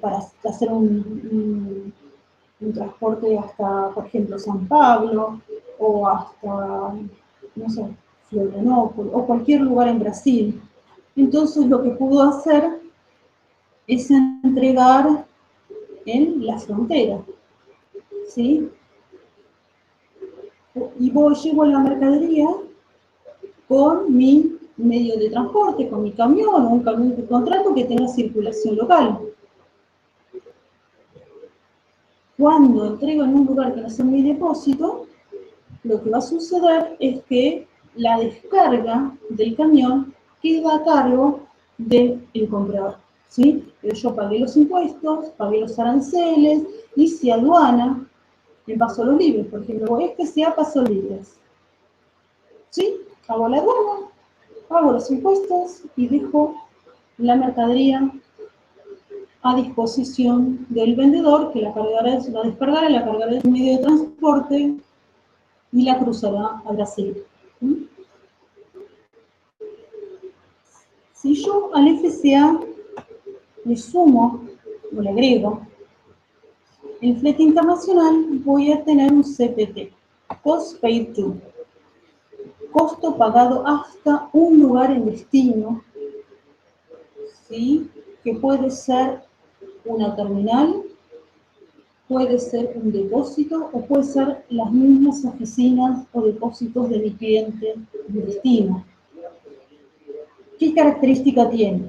para hacer un transporte hasta, por ejemplo, San Pablo o hasta, no sé, Florianópolis o cualquier lugar en Brasil. Entonces lo que puedo hacer es entregar en la frontera, ¿sí? Y llevo la mercadería con mi medio de transporte, con mi camión o un camión de contrato que tenga circulación local. Cuando entrego en un lugar que no sea mi depósito, lo que va a suceder es que la descarga del camión queda a cargo del comprador, ¿sí? Yo pagué los impuestos, pagué los aranceles, hice aduana, en pasos libres, por ejemplo, FCA pasos libres. ¿Sí? Hago la aduana, pago los impuestos y dejo la mercadería a disposición del vendedor que la descargará, la cargará en medio de transporte y la cruzará a Brasil. ¿Mm? Si yo al FCA le sumo o le agrego el flete internacional, voy a tener un CPT, Cost Paid To, costo pagado hasta un lugar en destino, ¿sí? Que puede ser una terminal, puede ser un depósito o puede ser las mismas oficinas o depósitos de mi cliente de destino. ¿Qué característica tiene?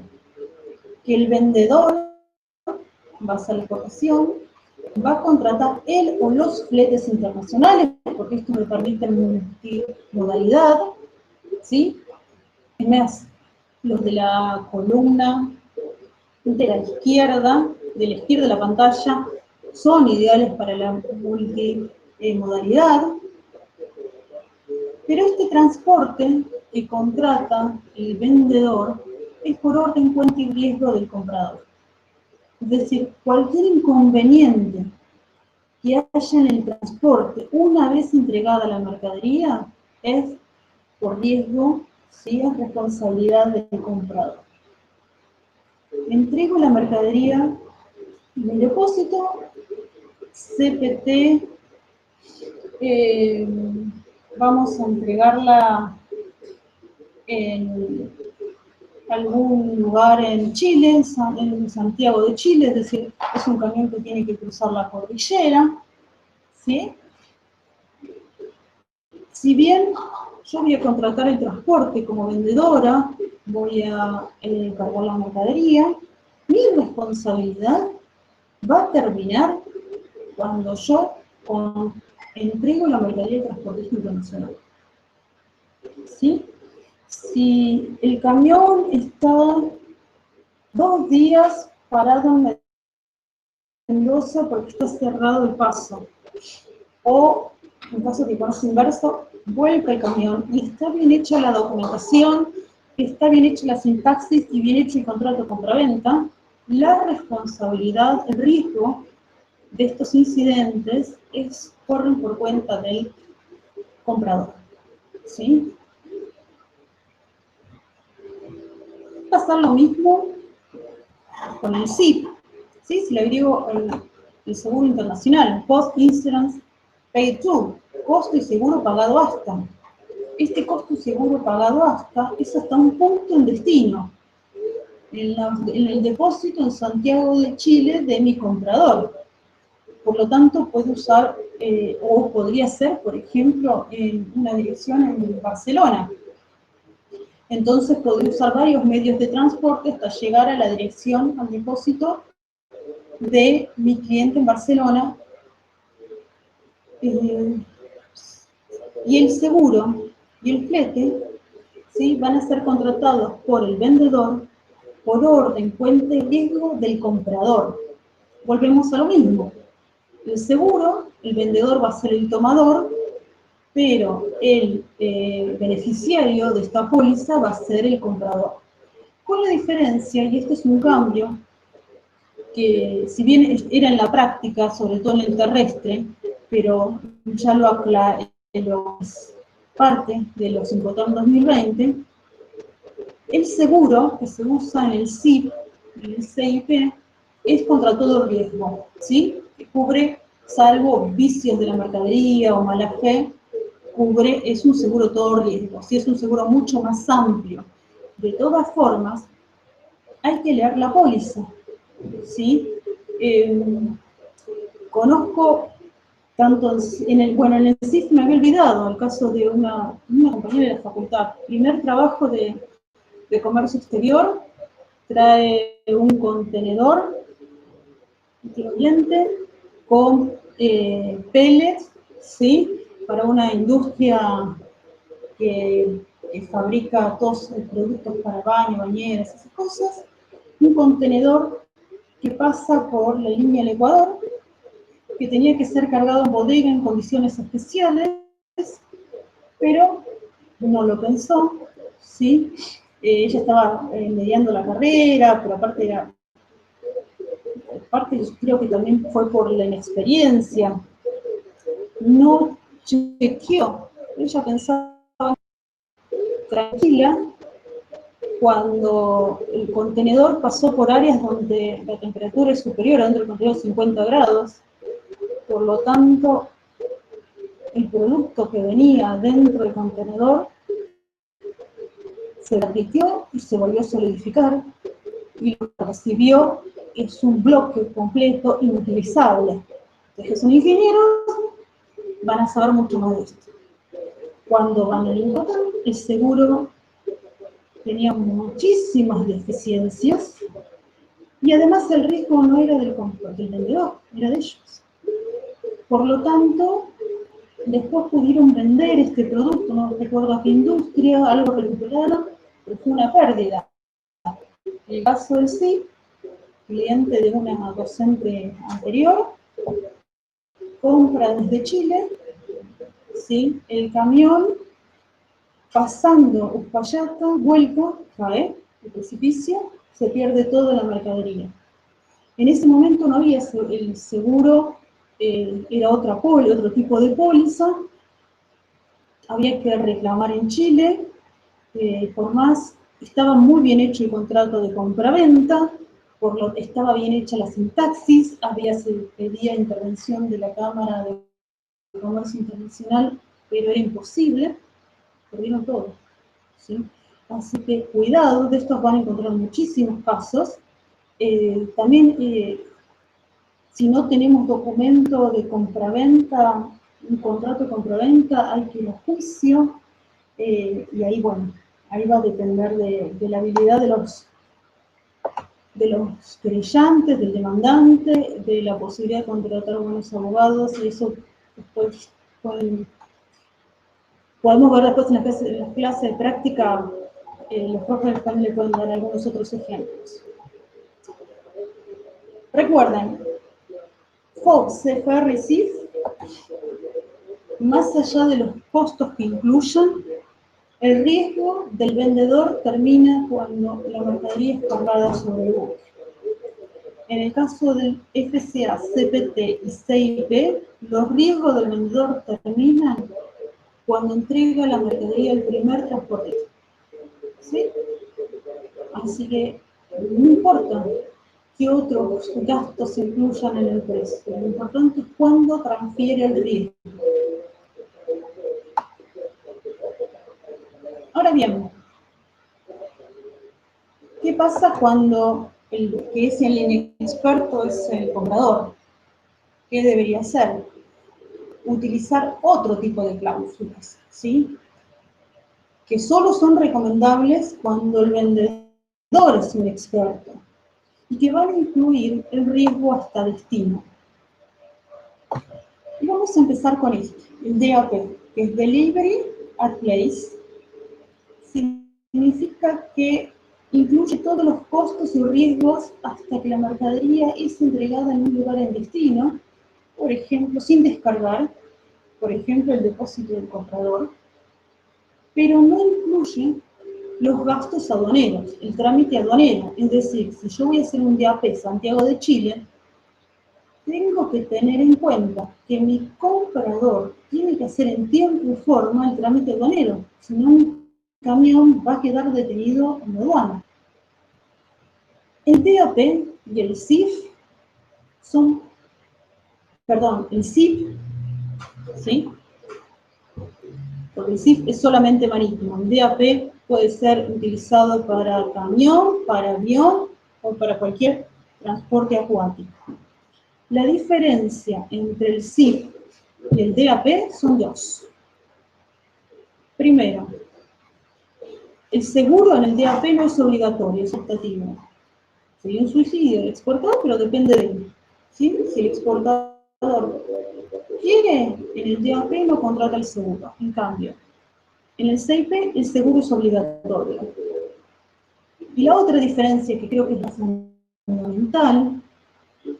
Que el vendedor va a hacer la exportación, va a contratar él o los fletes internacionales, porque esto me permite multimodalidad, ¿sí? Es más, los de la columna de la izquierda de la pantalla son ideales para la multimodalidad, pero este transporte que contrata el vendedor es por orden, cuenta y riesgo del comprador. Es decir, cualquier inconveniente que haya en el transporte una vez entregada la mercadería es por riesgo, sí, es responsabilidad del comprador. Entrego la mercadería en el depósito, CPT, vamos a entregarla en algún lugar en Chile, en Santiago de Chile, es decir, es un camión que tiene que cruzar la cordillera, ¿sí? Si bien yo voy a contratar el transporte como vendedora, voy a cargar la mercadería, mi responsabilidad va a terminar cuando yo entrego la mercadería de transportista internacional. ¿Sí? Si el camión está 2 días parado en Mendoza porque está cerrado el paso, o en caso de paso inverso, vuelca el camión y está bien hecha la documentación, está bien hecha la sintaxis y bien hecho el contrato de compraventa, la responsabilidad, el riesgo de estos incidentes corren por cuenta del comprador, ¿sí? Va a pasar lo mismo con el SIP, ¿sí? Si le agrego el seguro internacional, Post Insurance Paid To, costo y seguro pagado hasta. Este costo y seguro pagado hasta es hasta un punto en destino, en el depósito en Santiago de Chile de mi comprador. Por lo tanto, puede usar, o podría ser, por ejemplo, en una dirección en Barcelona. Entonces, podría usar varios medios de transporte hasta llegar a la dirección, al depósito de mi cliente en Barcelona. Y el seguro y el flete, ¿sí?, van a ser contratados por el vendedor por orden, cuenta y riesgo del comprador. Volvemos a lo mismo. El seguro, el vendedor va a ser el tomador, pero el beneficiario de esta póliza va a ser el comprador. Con la diferencia, y este es un cambio, que si bien era en la práctica, sobre todo en el terrestre, pero ya lo aclaré, es parte de los Incoterm 2020, el seguro que se usa en el SIP, en el CIP, es contra todo riesgo, ¿sí? Que cubre, salvo vicios de la mercadería o mala fe, es un seguro todo riesgo, ¿sí? Es un seguro mucho más amplio. De todas formas, hay que leer la póliza, ¿sí? Conozco tanto en el CIF, me había olvidado el caso de una compañera de la facultad, primer trabajo de comercio exterior, trae un contenedor incluyente con pellets, ¿sí?, para una industria que fabrica todos los productos para baño, bañeras, esas cosas, un contenedor que pasa por la línea del Ecuador, que tenía que ser cargado en bodega en condiciones especiales, pero no lo pensó, ¿sí? Ella estaba mediando la carrera, pero aparte yo creo que también fue por la inexperiencia, no chequeó, ella pensaba tranquila, cuando el contenedor pasó por áreas donde la temperatura es superior, dentro del contenedor 50 grados, por lo tanto, el producto que venía dentro del contenedor se derritió y se volvió a solidificar, y lo que recibió es un bloque completo inutilizable. Entonces, son ingenieros, van a saber mucho más de esto. Cuando van a importar, el seguro tenía muchísimas deficiencias, y además el riesgo no era del vendedor, era de ellos. Por lo tanto, después pudieron vender este producto, no recuerdo a qué industria, algo recuperaron, pero fue una pérdida. En el caso del CIP, cliente de una docente anterior, compra desde Chile, ¿sí? El camión, pasando Uspallata, vuelca, cae, el precipicio, se pierde toda la mercadería. En ese momento no había el seguro, era otro tipo de póliza, había que reclamar en Chile, por más, estaba muy bien hecho el contrato de compra-venta, estaba bien hecha la sintaxis, se pedía intervención de la Cámara de Comercio Internacional, pero era imposible, perdieron todo, ¿sí? Así que cuidado, de estos van a encontrar muchísimos casos. También, si no tenemos documento de compraventa, un contrato de compraventa, hay que ir a juicio, y ahí, bueno, ahí va a depender de la habilidad de los querellantes, del demandante, de la posibilidad de contratar buenos abogados, y eso después podemos ver después en las clases de práctica, los profesores también le pueden dar algunos otros ejemplos. Recuerden, FOB, CFR y CIF, más allá de los costos que incluyen, el riesgo del vendedor termina cuando la mercadería es cargada sobre el buque. En el caso del FCA, CPT y CIP, los riesgos del vendedor terminan cuando entrega la mercadería al primer transportista. ¿Sí? Así que no importa qué otros gastos se incluyan en el precio. Lo importante es cuándo transfiere el riesgo. Ahora bien, ¿qué pasa cuando el que es el inexperto es el comprador? ¿Qué debería hacer? Utilizar otro tipo de cláusulas, ¿sí? Que solo son recomendables cuando el vendedor es un experto y que van a incluir el riesgo hasta destino. Y vamos a empezar con esto, el DAP, que es Delivery at Place. Significa que incluye todos los costos y riesgos hasta que la mercadería es entregada en un lugar en destino, por ejemplo, sin descargar, por ejemplo, el depósito del comprador, pero no incluye los gastos aduaneros, el trámite aduanero. Es decir, si yo voy a hacer un DAP Santiago de Chile, tengo que tener en cuenta que mi comprador tiene que hacer en tiempo y forma el trámite aduanero, si no un camión va a quedar detenido en la aduana. El DAP y el CIF el CIF, ¿sí? Porque el CIF es solamente marítimo. El DAP puede ser utilizado para camión, para avión o para cualquier transporte acuático. La diferencia entre el CIF y el DAP son dos. Primero, el seguro en el DAP no es obligatorio, es optativo. Sería un suicidio del exportador, pero depende de él. ¿Sí? Si el exportador quiere, en el DAP no contrata el seguro. En cambio, en el CIP el seguro es obligatorio. Y la otra diferencia, que creo que es la fundamental,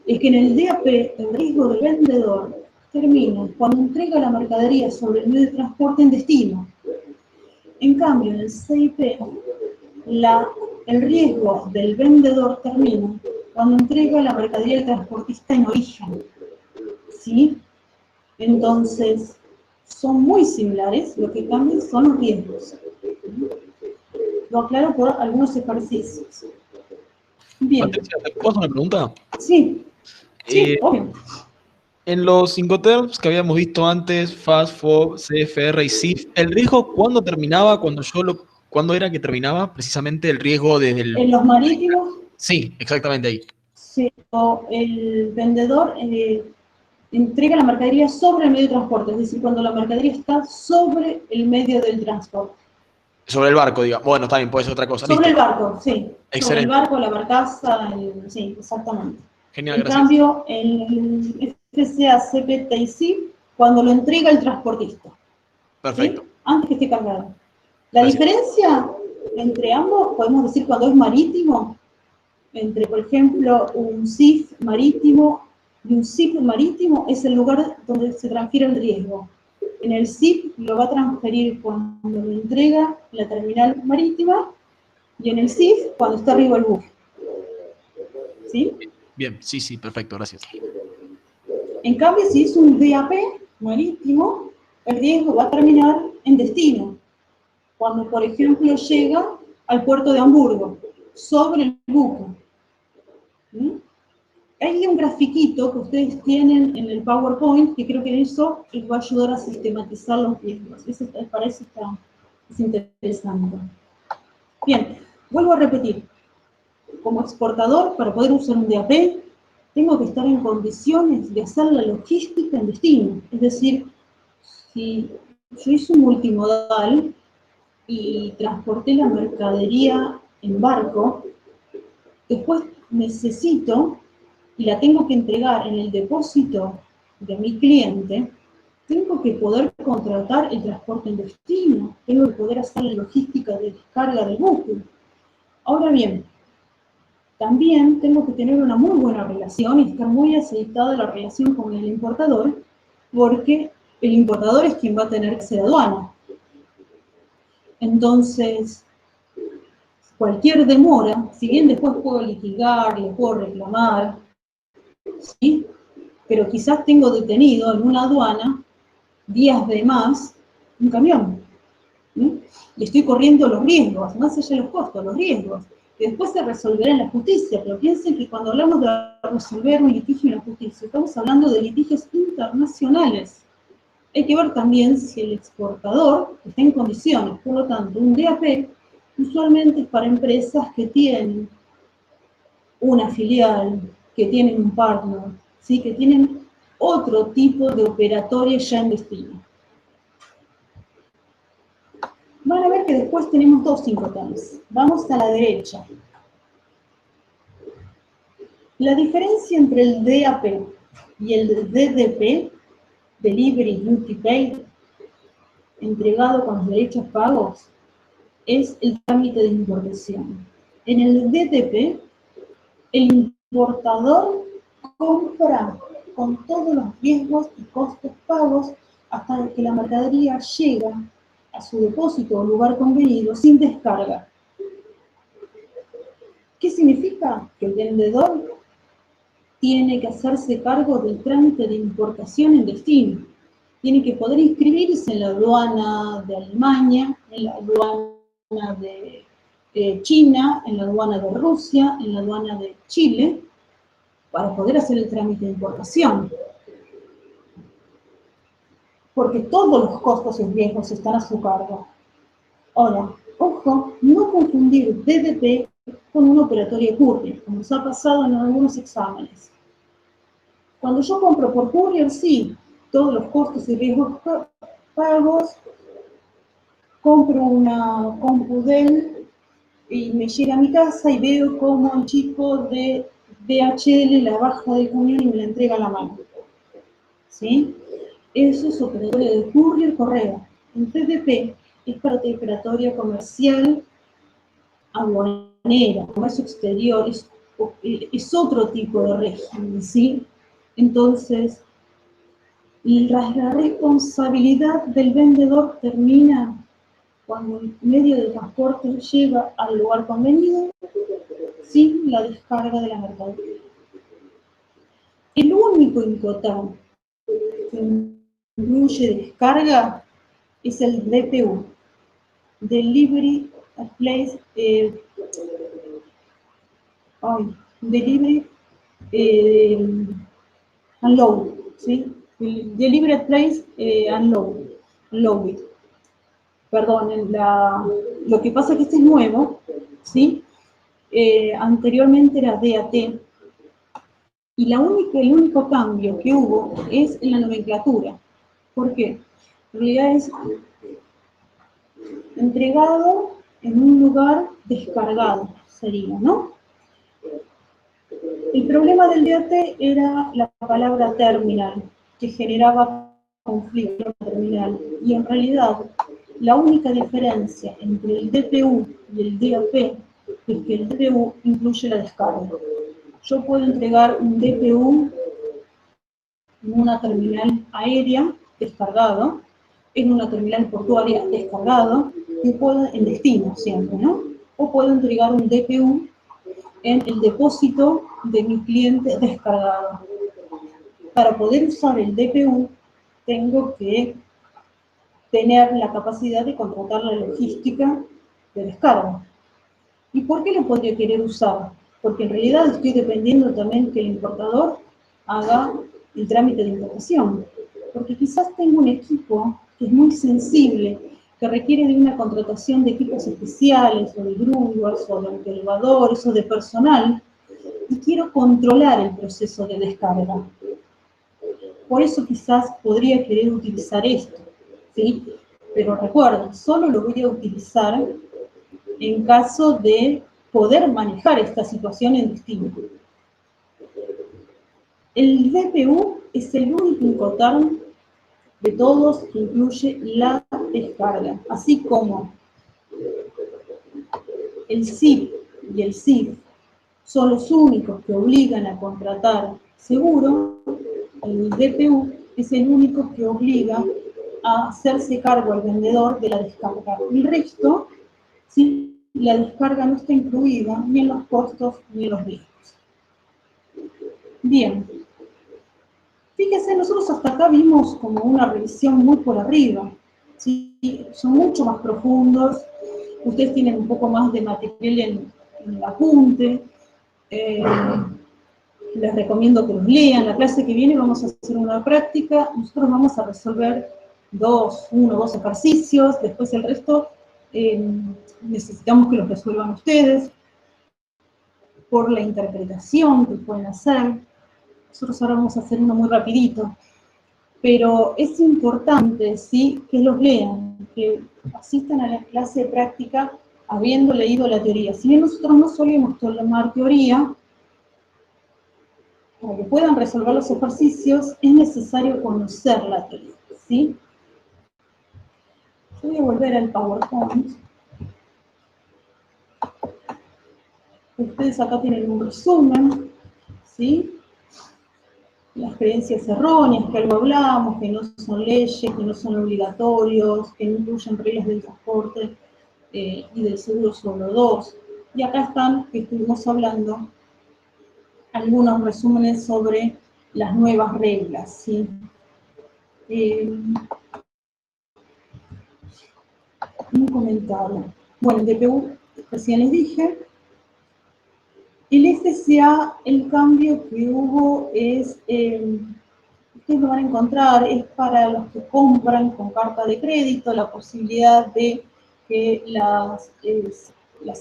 es que en el DAP el riesgo del vendedor termina cuando entrega la mercadería sobre el medio de transporte en destino. En cambio, en el CIP, el riesgo del vendedor termina cuando entrega la mercadería al transportista en origen. ¿Sí? Entonces, son muy similares, lo que cambian son los riesgos. Lo aclaro por algunos ejercicios. Bien. Patricia, ¿te puedo hacer una pregunta? Sí, sí, Eh, obvio. En los Incoterms que habíamos visto antes, FAST, FOB, CFR y CIF, ¿el riesgo cuándo terminaba? ¿Cuándo era que terminaba precisamente el riesgo desde el... En los marítimos, Sí, exactamente ahí. sí, el vendedor entrega la mercadería sobre el medio de transporte, es decir, cuando la mercadería está sobre el medio del transporte. Sobre el barco, diga. Bueno, también puede ser otra cosa. Sobre Listo. el barco, sí. Sobre el Excelente. barco, la barcaza, sí, exactamente. Genial, En gracias. cambio, el FCA, CPT y CIF, cuando lo entrega el transportista, ¿sí? Perfecto. Antes que esté cargado. La Gracias. diferencia entre ambos, podemos decir cuando es marítimo, entre, por ejemplo, un CIF marítimo y un CIF marítimo, es el lugar donde se transfiere el riesgo. En el CIF lo va a transferir cuando lo entrega la terminal marítima y en el CIF cuando está arriba el buque. ¿Sí? Bien, sí, sí, perfecto, gracias. En cambio, si es un DAP marítimo, el riesgo va a terminar en destino. Cuando, por ejemplo, llega al puerto de Hamburgo, sobre el buque. ¿Sí? Hay un grafiquito que ustedes tienen en el PowerPoint, que creo que eso les va a ayudar a sistematizar los riesgos. Para eso es interesante. Bien, vuelvo a repetir. Como exportador, para poder usar un DAP, tengo que estar en condiciones de hacer la logística en destino. Es decir, si yo hice un multimodal y transporté la mercadería en barco, después necesito, y la tengo que entregar en el depósito de mi cliente, tengo que poder contratar el transporte en destino, tengo que poder hacer la logística de descarga del buque. Ahora bien, también tengo que tener una muy buena relación y estar muy aceitada la relación con el importador, porque el importador es quien va a tener que hacer aduana. Entonces, cualquier demora, si bien después puedo litigar, le puedo reclamar, ¿sí? Pero quizás tengo detenido en una aduana días de más un camión. ¿Sí? Y estoy corriendo los riesgos, más allá de los costos, los riesgos, que después se resolverá en la justicia, pero piensen que cuando hablamos de resolver un litigio en la justicia, estamos hablando de litigios internacionales. Hay que ver también si el exportador está en condiciones, por lo tanto, un DAP usualmente es para empresas que tienen una filial, que tienen un partner, ¿sí? Que tienen otro tipo de operatoria ya en destino. Van a ver que después tenemos dos Incoterms. Vamos a la derecha. La diferencia entre el DAP y el DDP, Delivery Duty Paid, entregado con los derechos pagos, es el trámite de importación. En el DDP, el importador compra con todos los riesgos y costos pagos hasta que la mercadería llega a su depósito o lugar convenido sin descarga. ¿Qué significa? Que el vendedor tiene que hacerse cargo del trámite de importación en destino. Tiene que poder inscribirse en la aduana de Alemania, en la aduana de China, en la aduana de Rusia, en la aduana de Chile, para poder hacer el trámite de importación. Porque todos los costos y riesgos están a su cargo. Ahora, ojo, no confundir DDP con un operatorio courier, como nos ha pasado en algunos exámenes. Cuando yo compro por courier, sí, todos los costos y riesgos pagos, compro una CompuDel y me llega a mi casa y veo cómo el chico de DHL la baja del camión y me la entrega a la mano. ¿Sí? Eso es operatorio de courier correo. En TDP es para operatoria comercial aduanera, comercio exterior, es otro tipo de régimen, ¿sí? Entonces, la responsabilidad del vendedor termina cuando el medio de transporte llega al lugar convenido sin la descarga de la mercadería. El único Incoterm que incluye descarga es el DPU, delivery at place, delivery unload, ¿sí? Delivery at place unload. Perdón, lo que pasa es que este es nuevo, ¿sí? Anteriormente era DAT, y el único cambio que hubo es en la nomenclatura. ¿Por qué? En realidad es entregado en un lugar descargado, sería, ¿no? El problema del DAT era la palabra terminal, que generaba conflicto en la terminal. Y en realidad, la única diferencia entre el DPU y el DAP es que el DPU incluye la descarga. Yo puedo entregar un DPU en una terminal aérea descargado, en una terminal portuaria descargado, y puedo en destino siempre, ¿no? O puedo entregar un DPU en el depósito de mi cliente descargado. Para poder usar el DPU, tengo que tener la capacidad de contratar la logística de descarga. ¿Y por qué lo podría querer usar? Porque en realidad estoy dependiendo también que el importador haga el trámite de importación. Porque quizás tengo un equipo que es muy sensible, que requiere de una contratación de equipos especiales, o de grúas, o de elevadores, o de personal, y quiero controlar el proceso de descarga. Por eso quizás podría querer utilizar esto, ¿sí? Pero recuerden, solo lo voy a utilizar en caso de poder manejar esta situación en destino. El DPU es el único Incoterm de todos que incluye la descarga, así como el SIP y el SIF son los únicos que obligan a contratar seguro. El DPU es el único que obliga a hacerse cargo al vendedor de la descarga. El resto, ¿sí? La descarga no está incluida ni en los costos ni en los riesgos. Bien. Fíjense, nosotros hasta acá vimos como una revisión muy por arriba, ¿sí? Son mucho más profundos, ustedes tienen un poco más de material en el apunte, les recomiendo que los lean. La clase que viene vamos a hacer una práctica, nosotros vamos a resolver dos ejercicios, después el resto necesitamos que los resuelvan ustedes, por la interpretación que pueden hacer. Nosotros ahora vamos a hacer uno muy rapidito, pero es importante, ¿sí?, que los lean, que asistan a la clase de práctica habiendo leído la teoría. Si bien nosotros no solemos tomar teoría, para que puedan resolver los ejercicios es necesario conocer la teoría, ¿sí? Yo voy a volver al PowerPoint. Ustedes acá tienen un resumen, ¿sí? Las creencias erróneas, que algo hablamos, que no son leyes, que no son obligatorios, que no incluyen reglas del transporte y del seguro solo 2. Y acá están, que estuvimos hablando, algunos resúmenes sobre las nuevas reglas, ¿sí? Un comentario. Bueno, el DPU, recién les dije. El FCA, el cambio que hubo es, ustedes lo van a encontrar, es para los que compran con carta de crédito, la posibilidad de que las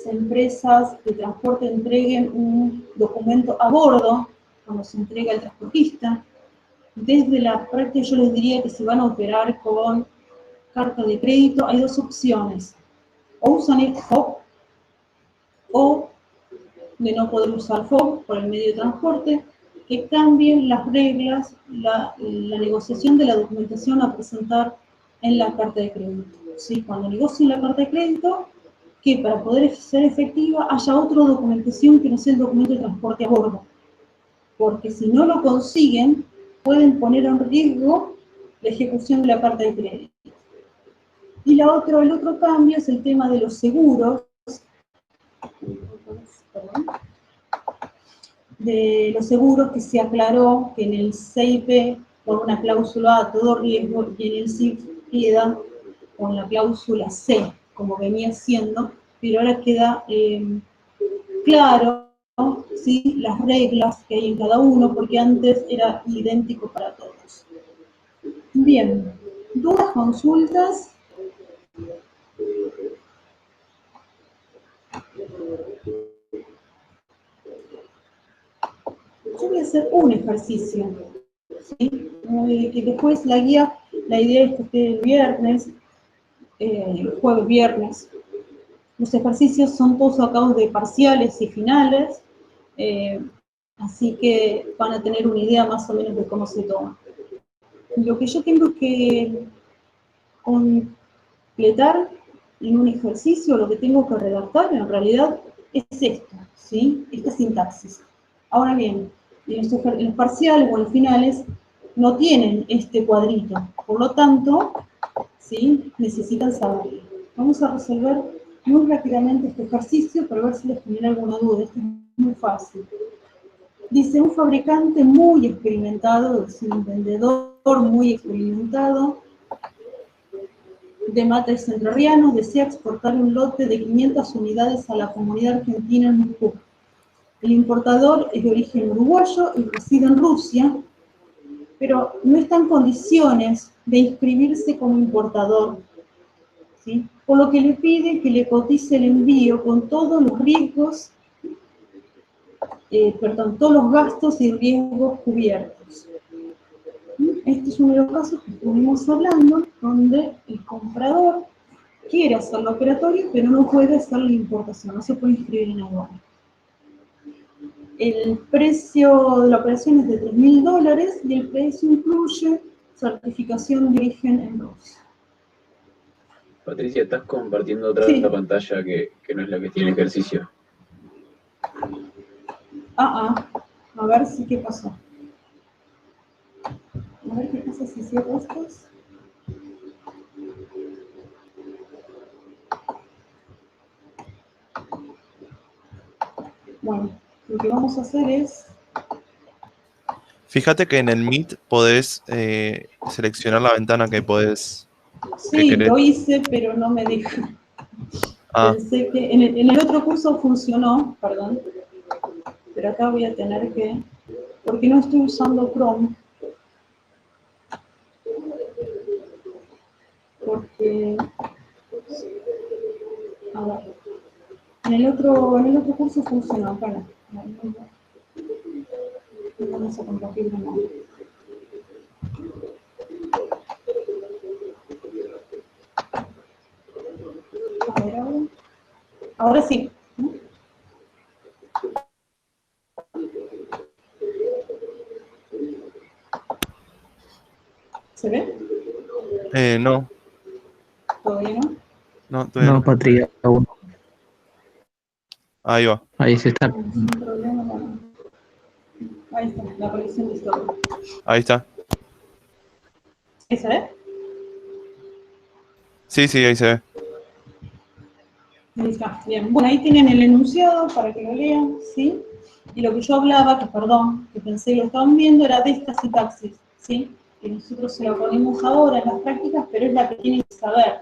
empresas de transporte entreguen un documento a bordo cuando se entrega al transportista. Desde la práctica yo les diría que si van a operar con carta de crédito, hay dos opciones. O usan el FOB, o de no poder usar FOB por el medio de transporte, que cambien las reglas, la negociación de la documentación a presentar en la carta de crédito. ¿Sí? Cuando negocien la carta de crédito, que para poder ser efectiva haya otra documentación que no sea el documento de transporte a bordo. Porque si no lo consiguen, pueden poner en riesgo la ejecución de la carta de crédito. Y el otro cambio es el tema de los seguros, que se aclaró que en el CIP, por una cláusula A, todo riesgo, y en el CIF queda con la cláusula C, como venía siendo, pero ahora queda claro, ¿no? ¿Sí? Las reglas que hay en cada uno, porque antes era idéntico para todos. Bien, dudas, consultas. Yo voy a hacer un ejercicio, ¿sí? Que después la guía, la idea es que esté el viernes, jueves, viernes. Los ejercicios son todos sacados de parciales y finales, así que van a tener una idea más o menos de cómo se toma. Lo que yo tengo que completar en un ejercicio, lo que tengo que redactar en realidad es esto, ¿sí? Esta sintaxis. Ahora bien, en los parciales o en los finales no tienen este cuadrito, por lo tanto, ¿sí? Necesitan saberlo. Vamos a resolver muy rápidamente este ejercicio para ver si les genera alguna duda. Esto es muy fácil. Dice, un fabricante muy experimentado, es un vendedor muy experimentado de mates entrerrianos, desea exportar un lote de 500 unidades a la comunidad argentina en Moscú. El importador es de origen uruguayo y reside en Rusia, pero no está en condiciones de inscribirse como importador, ¿sí? Por lo que le pide que le cotice el envío con todos los riesgos, todos los gastos y riesgos cubiertos. Este es uno de los casos que estuvimos hablando, donde el comprador quiere hacer la operatoria, pero no puede hacer la importación, no se puede inscribir en aduana. El precio de la operación es de $3.000 y el precio incluye certificación de origen en Rusia. Patricia, estás compartiendo otra pantalla que no es la que tiene ejercicio. A ver si qué pasó. A ver qué pasa si cierro estos. Bueno, lo que vamos a hacer es... Fíjate que en el Meet podés seleccionar la ventana que podés... Sí, lo hice, pero no me deja. Pensé que en el otro curso funcionó, perdón, pero acá voy a tener que... Porque no estoy usando Chrome. Porque... A ver. En el otro curso funcionó, para. Vamos a compartir de nuevo. A ver, ahora sí. ¿Se ve? No. ¿Todavía no? No, todavía no. Patria, aún. Ahí va. Ahí se está. Sin problema, bueno. Ahí está, la colección de historia. Ahí está. ¿Sí se ve? Sí, ahí se ve. Ahí está, bien. Bueno, ahí tienen el enunciado para que lo lean, ¿sí? Y lo que yo hablaba, que pensé lo estaban viendo, era de esta sintaxis, ¿sí? Que nosotros se la ponemos ahora en las prácticas, pero es la que tienen que saber.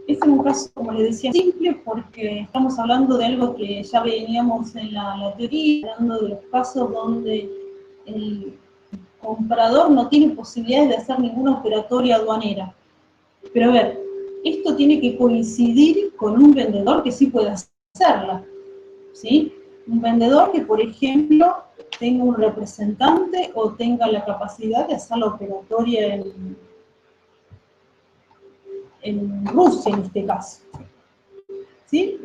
Este es un caso, como les decía, simple, porque estamos hablando de algo que ya veníamos en la teoría, hablando de los casos donde el comprador no tiene posibilidades de hacer ninguna operatoria aduanera. Pero a ver, esto tiene que coincidir con un vendedor que sí pueda hacerla, ¿sí? Un vendedor que, por ejemplo, tenga un representante o tenga la capacidad de hacer la operatoria en Rusia, en este caso. ¿Sí?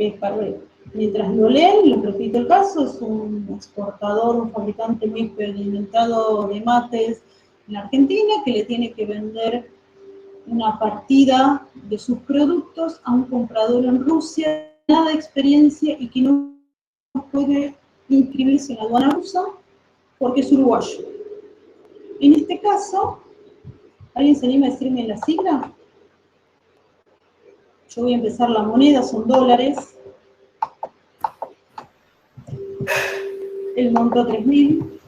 Mientras lo leen, les repito el caso, es un exportador, un fabricante muy experimentado de mates en la Argentina que le tiene que vender una partida de sus productos a un comprador en Rusia, nada de experiencia y que no puede inscribirse en la aduana rusa porque es uruguayo. En este caso, ¿alguien se anima a decirme la sigla? Yo voy a empezar la moneda, son dólares. El monto 3.000.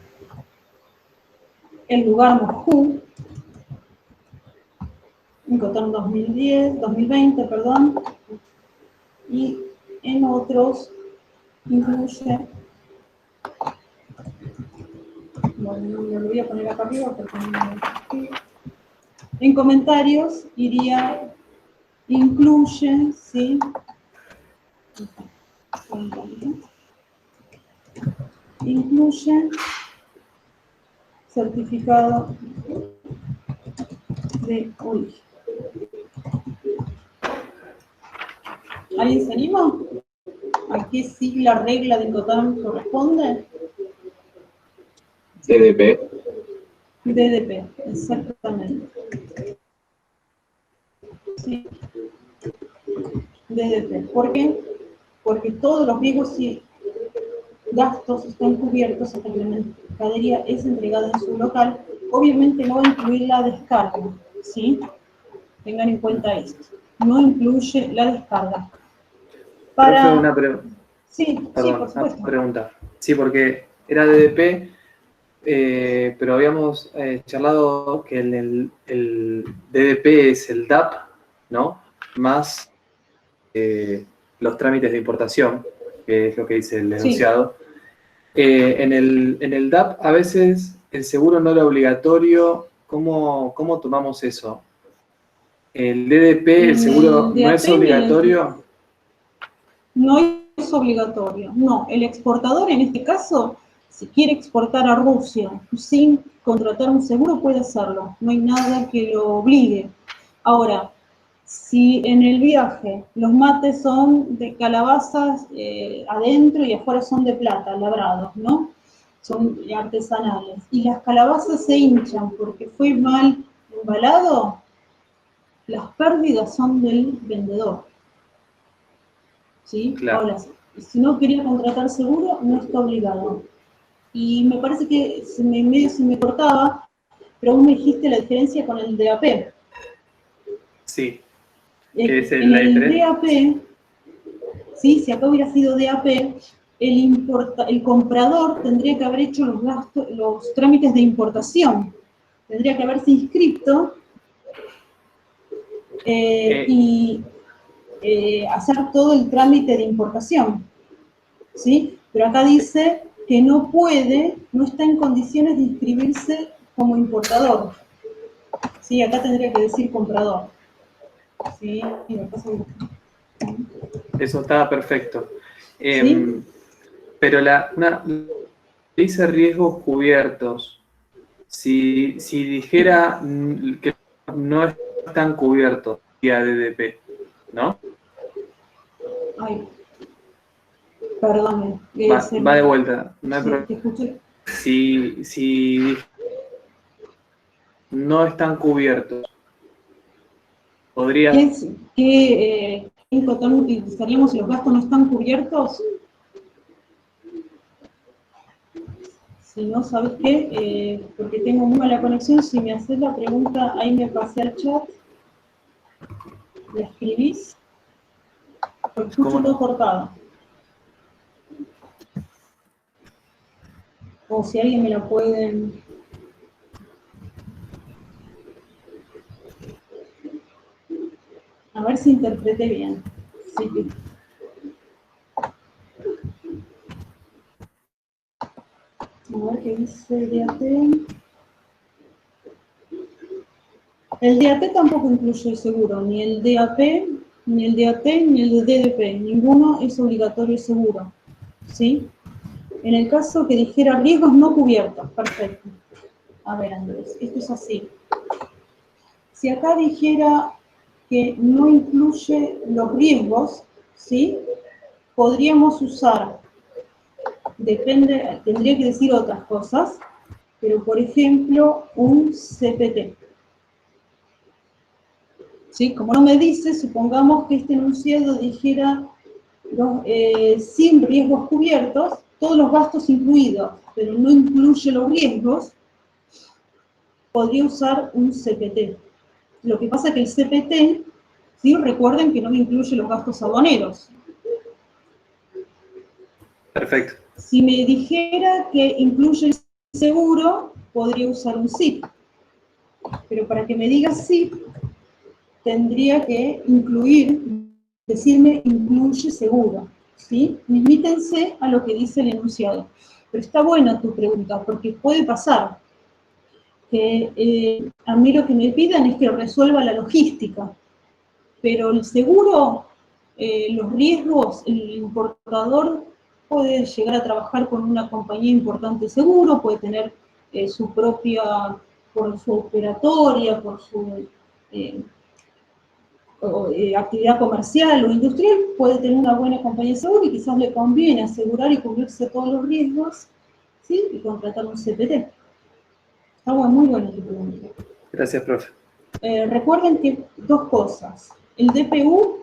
El lugar Moscú. Incoterm 2020, perdón, y en otros incluye, bueno, lo voy a poner acá arriba porque no me... En comentarios iría, incluye, ¿sí? Incluye certificado de origen. ¿Alguien se anima? ¿A qué sigla, regla de Incoterm corresponde? DDP. DDP, exactamente. Sí. DDP. ¿Por qué? Porque todos los riesgos y gastos están cubiertos hasta que la mercadería es entregada en su local. Obviamente no va a incluir la descarga, ¿sí? Tengan en cuenta esto. No incluye la descarga. Profe, una pregunta. Sí, Perdón, por supuesto. una pregunta. Sí, porque era DDP, pero habíamos charlado que el DDP es el DAP, ¿no? Más los trámites de importación, que es lo que dice el enunciado. Sí. En el DAP a veces el seguro no era obligatorio. ¿Cómo tomamos eso? ¿El DDP, el seguro no es obligatorio? No es obligatorio, no. El exportador en este caso, si quiere exportar a Rusia sin contratar un seguro, puede hacerlo. No hay nada que lo obligue. Ahora, si en el viaje los mates son de calabazas adentro y afuera son de plata, labrados, ¿no? Son artesanales. Y las calabazas se hinchan porque fue mal embalado, las pérdidas son del vendedor. ¿Sí? Claro. Ahora, si no quería contratar seguro, no está obligado. Y me parece que medio se me cortaba, pero vos me dijiste la diferencia con el DAP. Sí. ¿Qué es En la el diferencia? DAP, ¿sí? Si acá hubiera sido DAP, el comprador tendría que haber hecho los trámites de importación. Tendría que haberse inscrito y hacer todo el trámite de importación, ¿sí? Pero acá dice que no puede, no está en condiciones de inscribirse como importador, ¿sí? Acá tendría que decir comprador, ¿sí? Eso está perfecto. ¿Sí? Pero dice riesgos cubiertos. Si dijera que no están cubiertos vía DDP, ¿no? Ay, perdón. Va de vuelta. No hay Sí, problema. te escuché. Si no están cubiertos, podría... ¿Qué Incoterm utilizaríamos si los gastos no están cubiertos? Si no, ¿sabes qué? Porque tengo muy mala conexión, si me haces la pregunta, ahí me pasé al chat, la escribís, porque escucho todo cortado. O si alguien me la puede... A ver si interpreté bien. Sí. A ver qué dice el DAT. El DAT tampoco incluye el seguro, ni el DAP, ni el DAT, ni el DDP. Ninguno es obligatorio el seguro, ¿sí? En el caso que dijera riesgos no cubiertos, perfecto. A ver, Andrés, esto es así. Si acá dijera que no incluye los riesgos, ¿sí? Podríamos usar, tendría que decir otras cosas, pero por ejemplo, un CPT. ¿Sí? Como no me dice, supongamos que este enunciado dijera sin riesgos cubiertos, todos los gastos incluidos, pero no incluye los riesgos, podría usar un CPT. Lo que pasa es que el CPT, ¿sí? Recuerden que no me incluye los gastos aduaneros. Perfecto. Si me dijera que incluye el seguro, podría usar un SIP. Pero para que me diga SIP, tendría que decirme incluye seguro, ¿sí? Limítense a lo que dice el enunciado. Pero está buena tu pregunta, porque puede pasar que a mí lo que me pidan es que resuelva la logística, pero el seguro, los riesgos, el importador puede llegar a trabajar con una compañía importante de seguro, puede tener su propia, por su operatoria, por su actividad comercial o industrial, puede tener una buena compañía de seguro y quizás le conviene asegurar y cubrirse todos los riesgos, ¿sí? Y contratar un CPT. Está muy bueno tu pregunta. Gracias, profe. Recuerden que dos cosas. El DPU,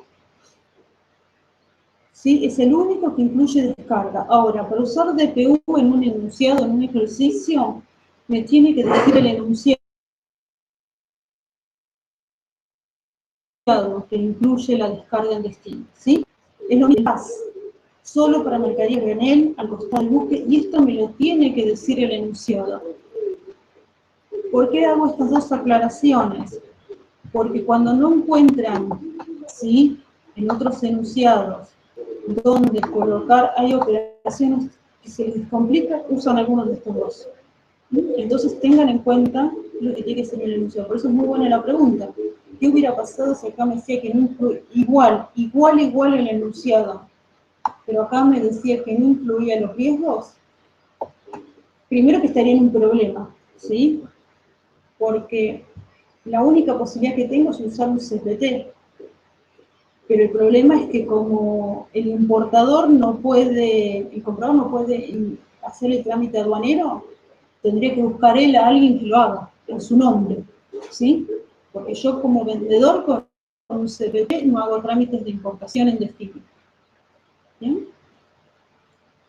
¿sí? Es el único que incluye descarga. Ahora, para usar DPU en un enunciado, en un ejercicio, me tiene que decir el enunciado que incluye la descarga en destino, ¿sí? Es lo mismo, solo para mercadería granel, al costado del buque, y esto me lo tiene que decir el enunciado. ¿Por qué hago estas dos aclaraciones? Porque cuando no encuentran, ¿sí?, en otros enunciados donde colocar, hay operaciones que se les complica, usan algunos de estos dos. Entonces tengan en cuenta lo que tiene que ser el enunciado. Por eso es muy buena la pregunta. ¿Qué hubiera pasado si acá me decía que no incluía igual el enunciado, pero acá me decía que no incluía los riesgos? Primero que estaría en un problema, ¿sí? Porque la única posibilidad que tengo es usar un CPT. Pero el problema es que como el comprador no puede hacer el trámite aduanero, tendría que buscar él a alguien que lo haga, en su nombre, ¿sí? Porque yo como vendedor con un CPT no hago trámites de importación en destino. ¿Bien?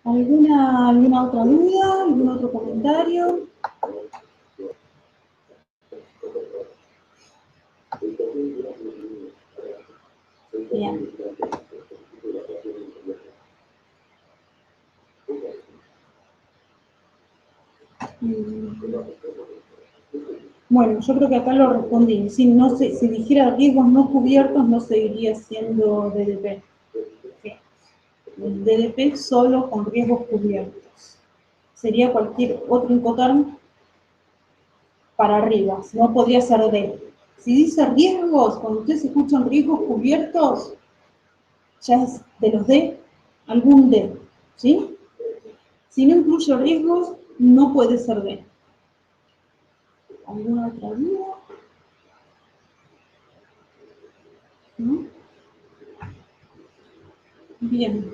¿Alguna otra duda? ¿Algún otro comentario? Bien. Bueno, yo creo que acá lo respondí. Si dijera riesgos no cubiertos, no seguiría siendo DDP. Sí. DDP solo con riesgos cubiertos. Sería cualquier otro Incoterm para arriba, no podría ser D. Si dice riesgos, cuando ustedes escuchan riesgos cubiertos, ya es de los D, algún D, ¿sí? Si no incluye riesgos, no puede ser D. ¿Alguna otra duda? ¿No? Bien,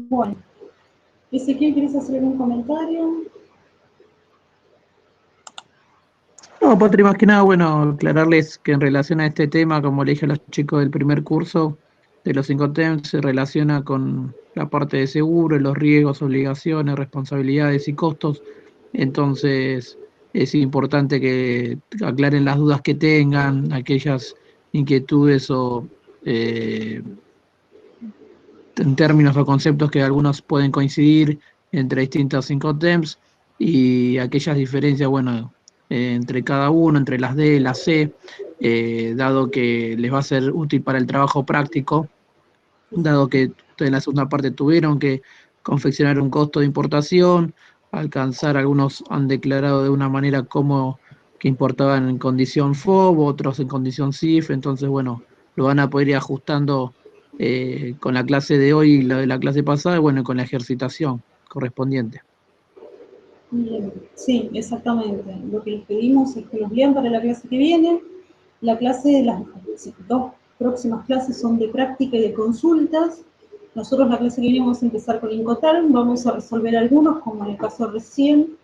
bueno. Ezequiel, ¿quieres hacer algún comentario? No, Patri, más que nada, bueno, aclararles que en relación a este tema, como le dije a los chicos del primer curso, de los Incoterms, se relaciona con la parte de seguro, los riesgos, obligaciones, responsabilidades y costos. Entonces, es importante que aclaren las dudas que tengan, aquellas inquietudes o en términos o conceptos que algunos pueden coincidir entre distintos Incoterms y aquellas diferencias, bueno, entre cada uno, entre las D y las C, dado que les va a ser útil para el trabajo práctico, dado que ustedes en la segunda parte tuvieron que confeccionar un costo de importación, alcanzar, algunos han declarado de una manera como que importaban en condición FOB, otros en condición CIF, entonces bueno, lo van a poder ir ajustando con la clase de hoy y la de la clase pasada, y bueno, con la ejercitación correspondiente. Bien, sí, exactamente. Lo que les pedimos es que los lean para la clase que viene. Las dos próximas clases son de práctica y de consultas. Nosotros la clase que viene vamos a empezar con Incoterm, vamos a resolver algunos, como en el caso recién,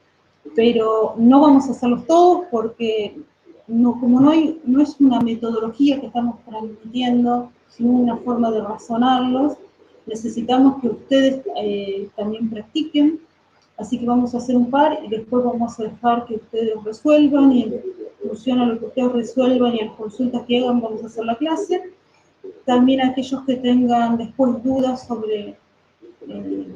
pero no vamos a hacerlos todos porque como no es una metodología que estamos transmitiendo, sino una forma de razonarlos, necesitamos que ustedes también practiquen. Así que vamos a hacer un par y después vamos a dejar que ustedes resuelvan y en función a lo que ustedes resuelvan y a las consultas que hagan vamos a hacer la clase. También aquellos que tengan después dudas sobre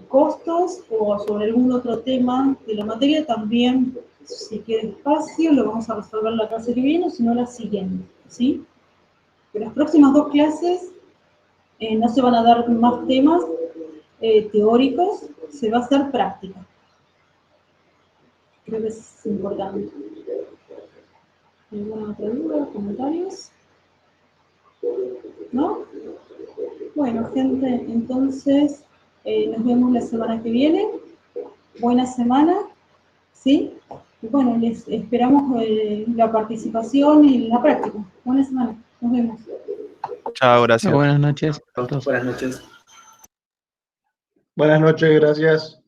costos o sobre algún otro tema de la materia, también si queda espacio lo vamos a resolver la clase que viene o si no la siguiente, ¿sí? En las próximas 2 clases no se van a dar más temas teóricos, se va a hacer práctica. Creo que es importante. ¿Alguna otra duda, comentarios? ¿No? Bueno, gente, entonces nos vemos la semana que viene. Buena semana, ¿sí? Y bueno, les esperamos la participación y la práctica. Buena semana, nos vemos. Chao, gracias. Buenas noches a todos. Buenas noches. Buenas noches, gracias.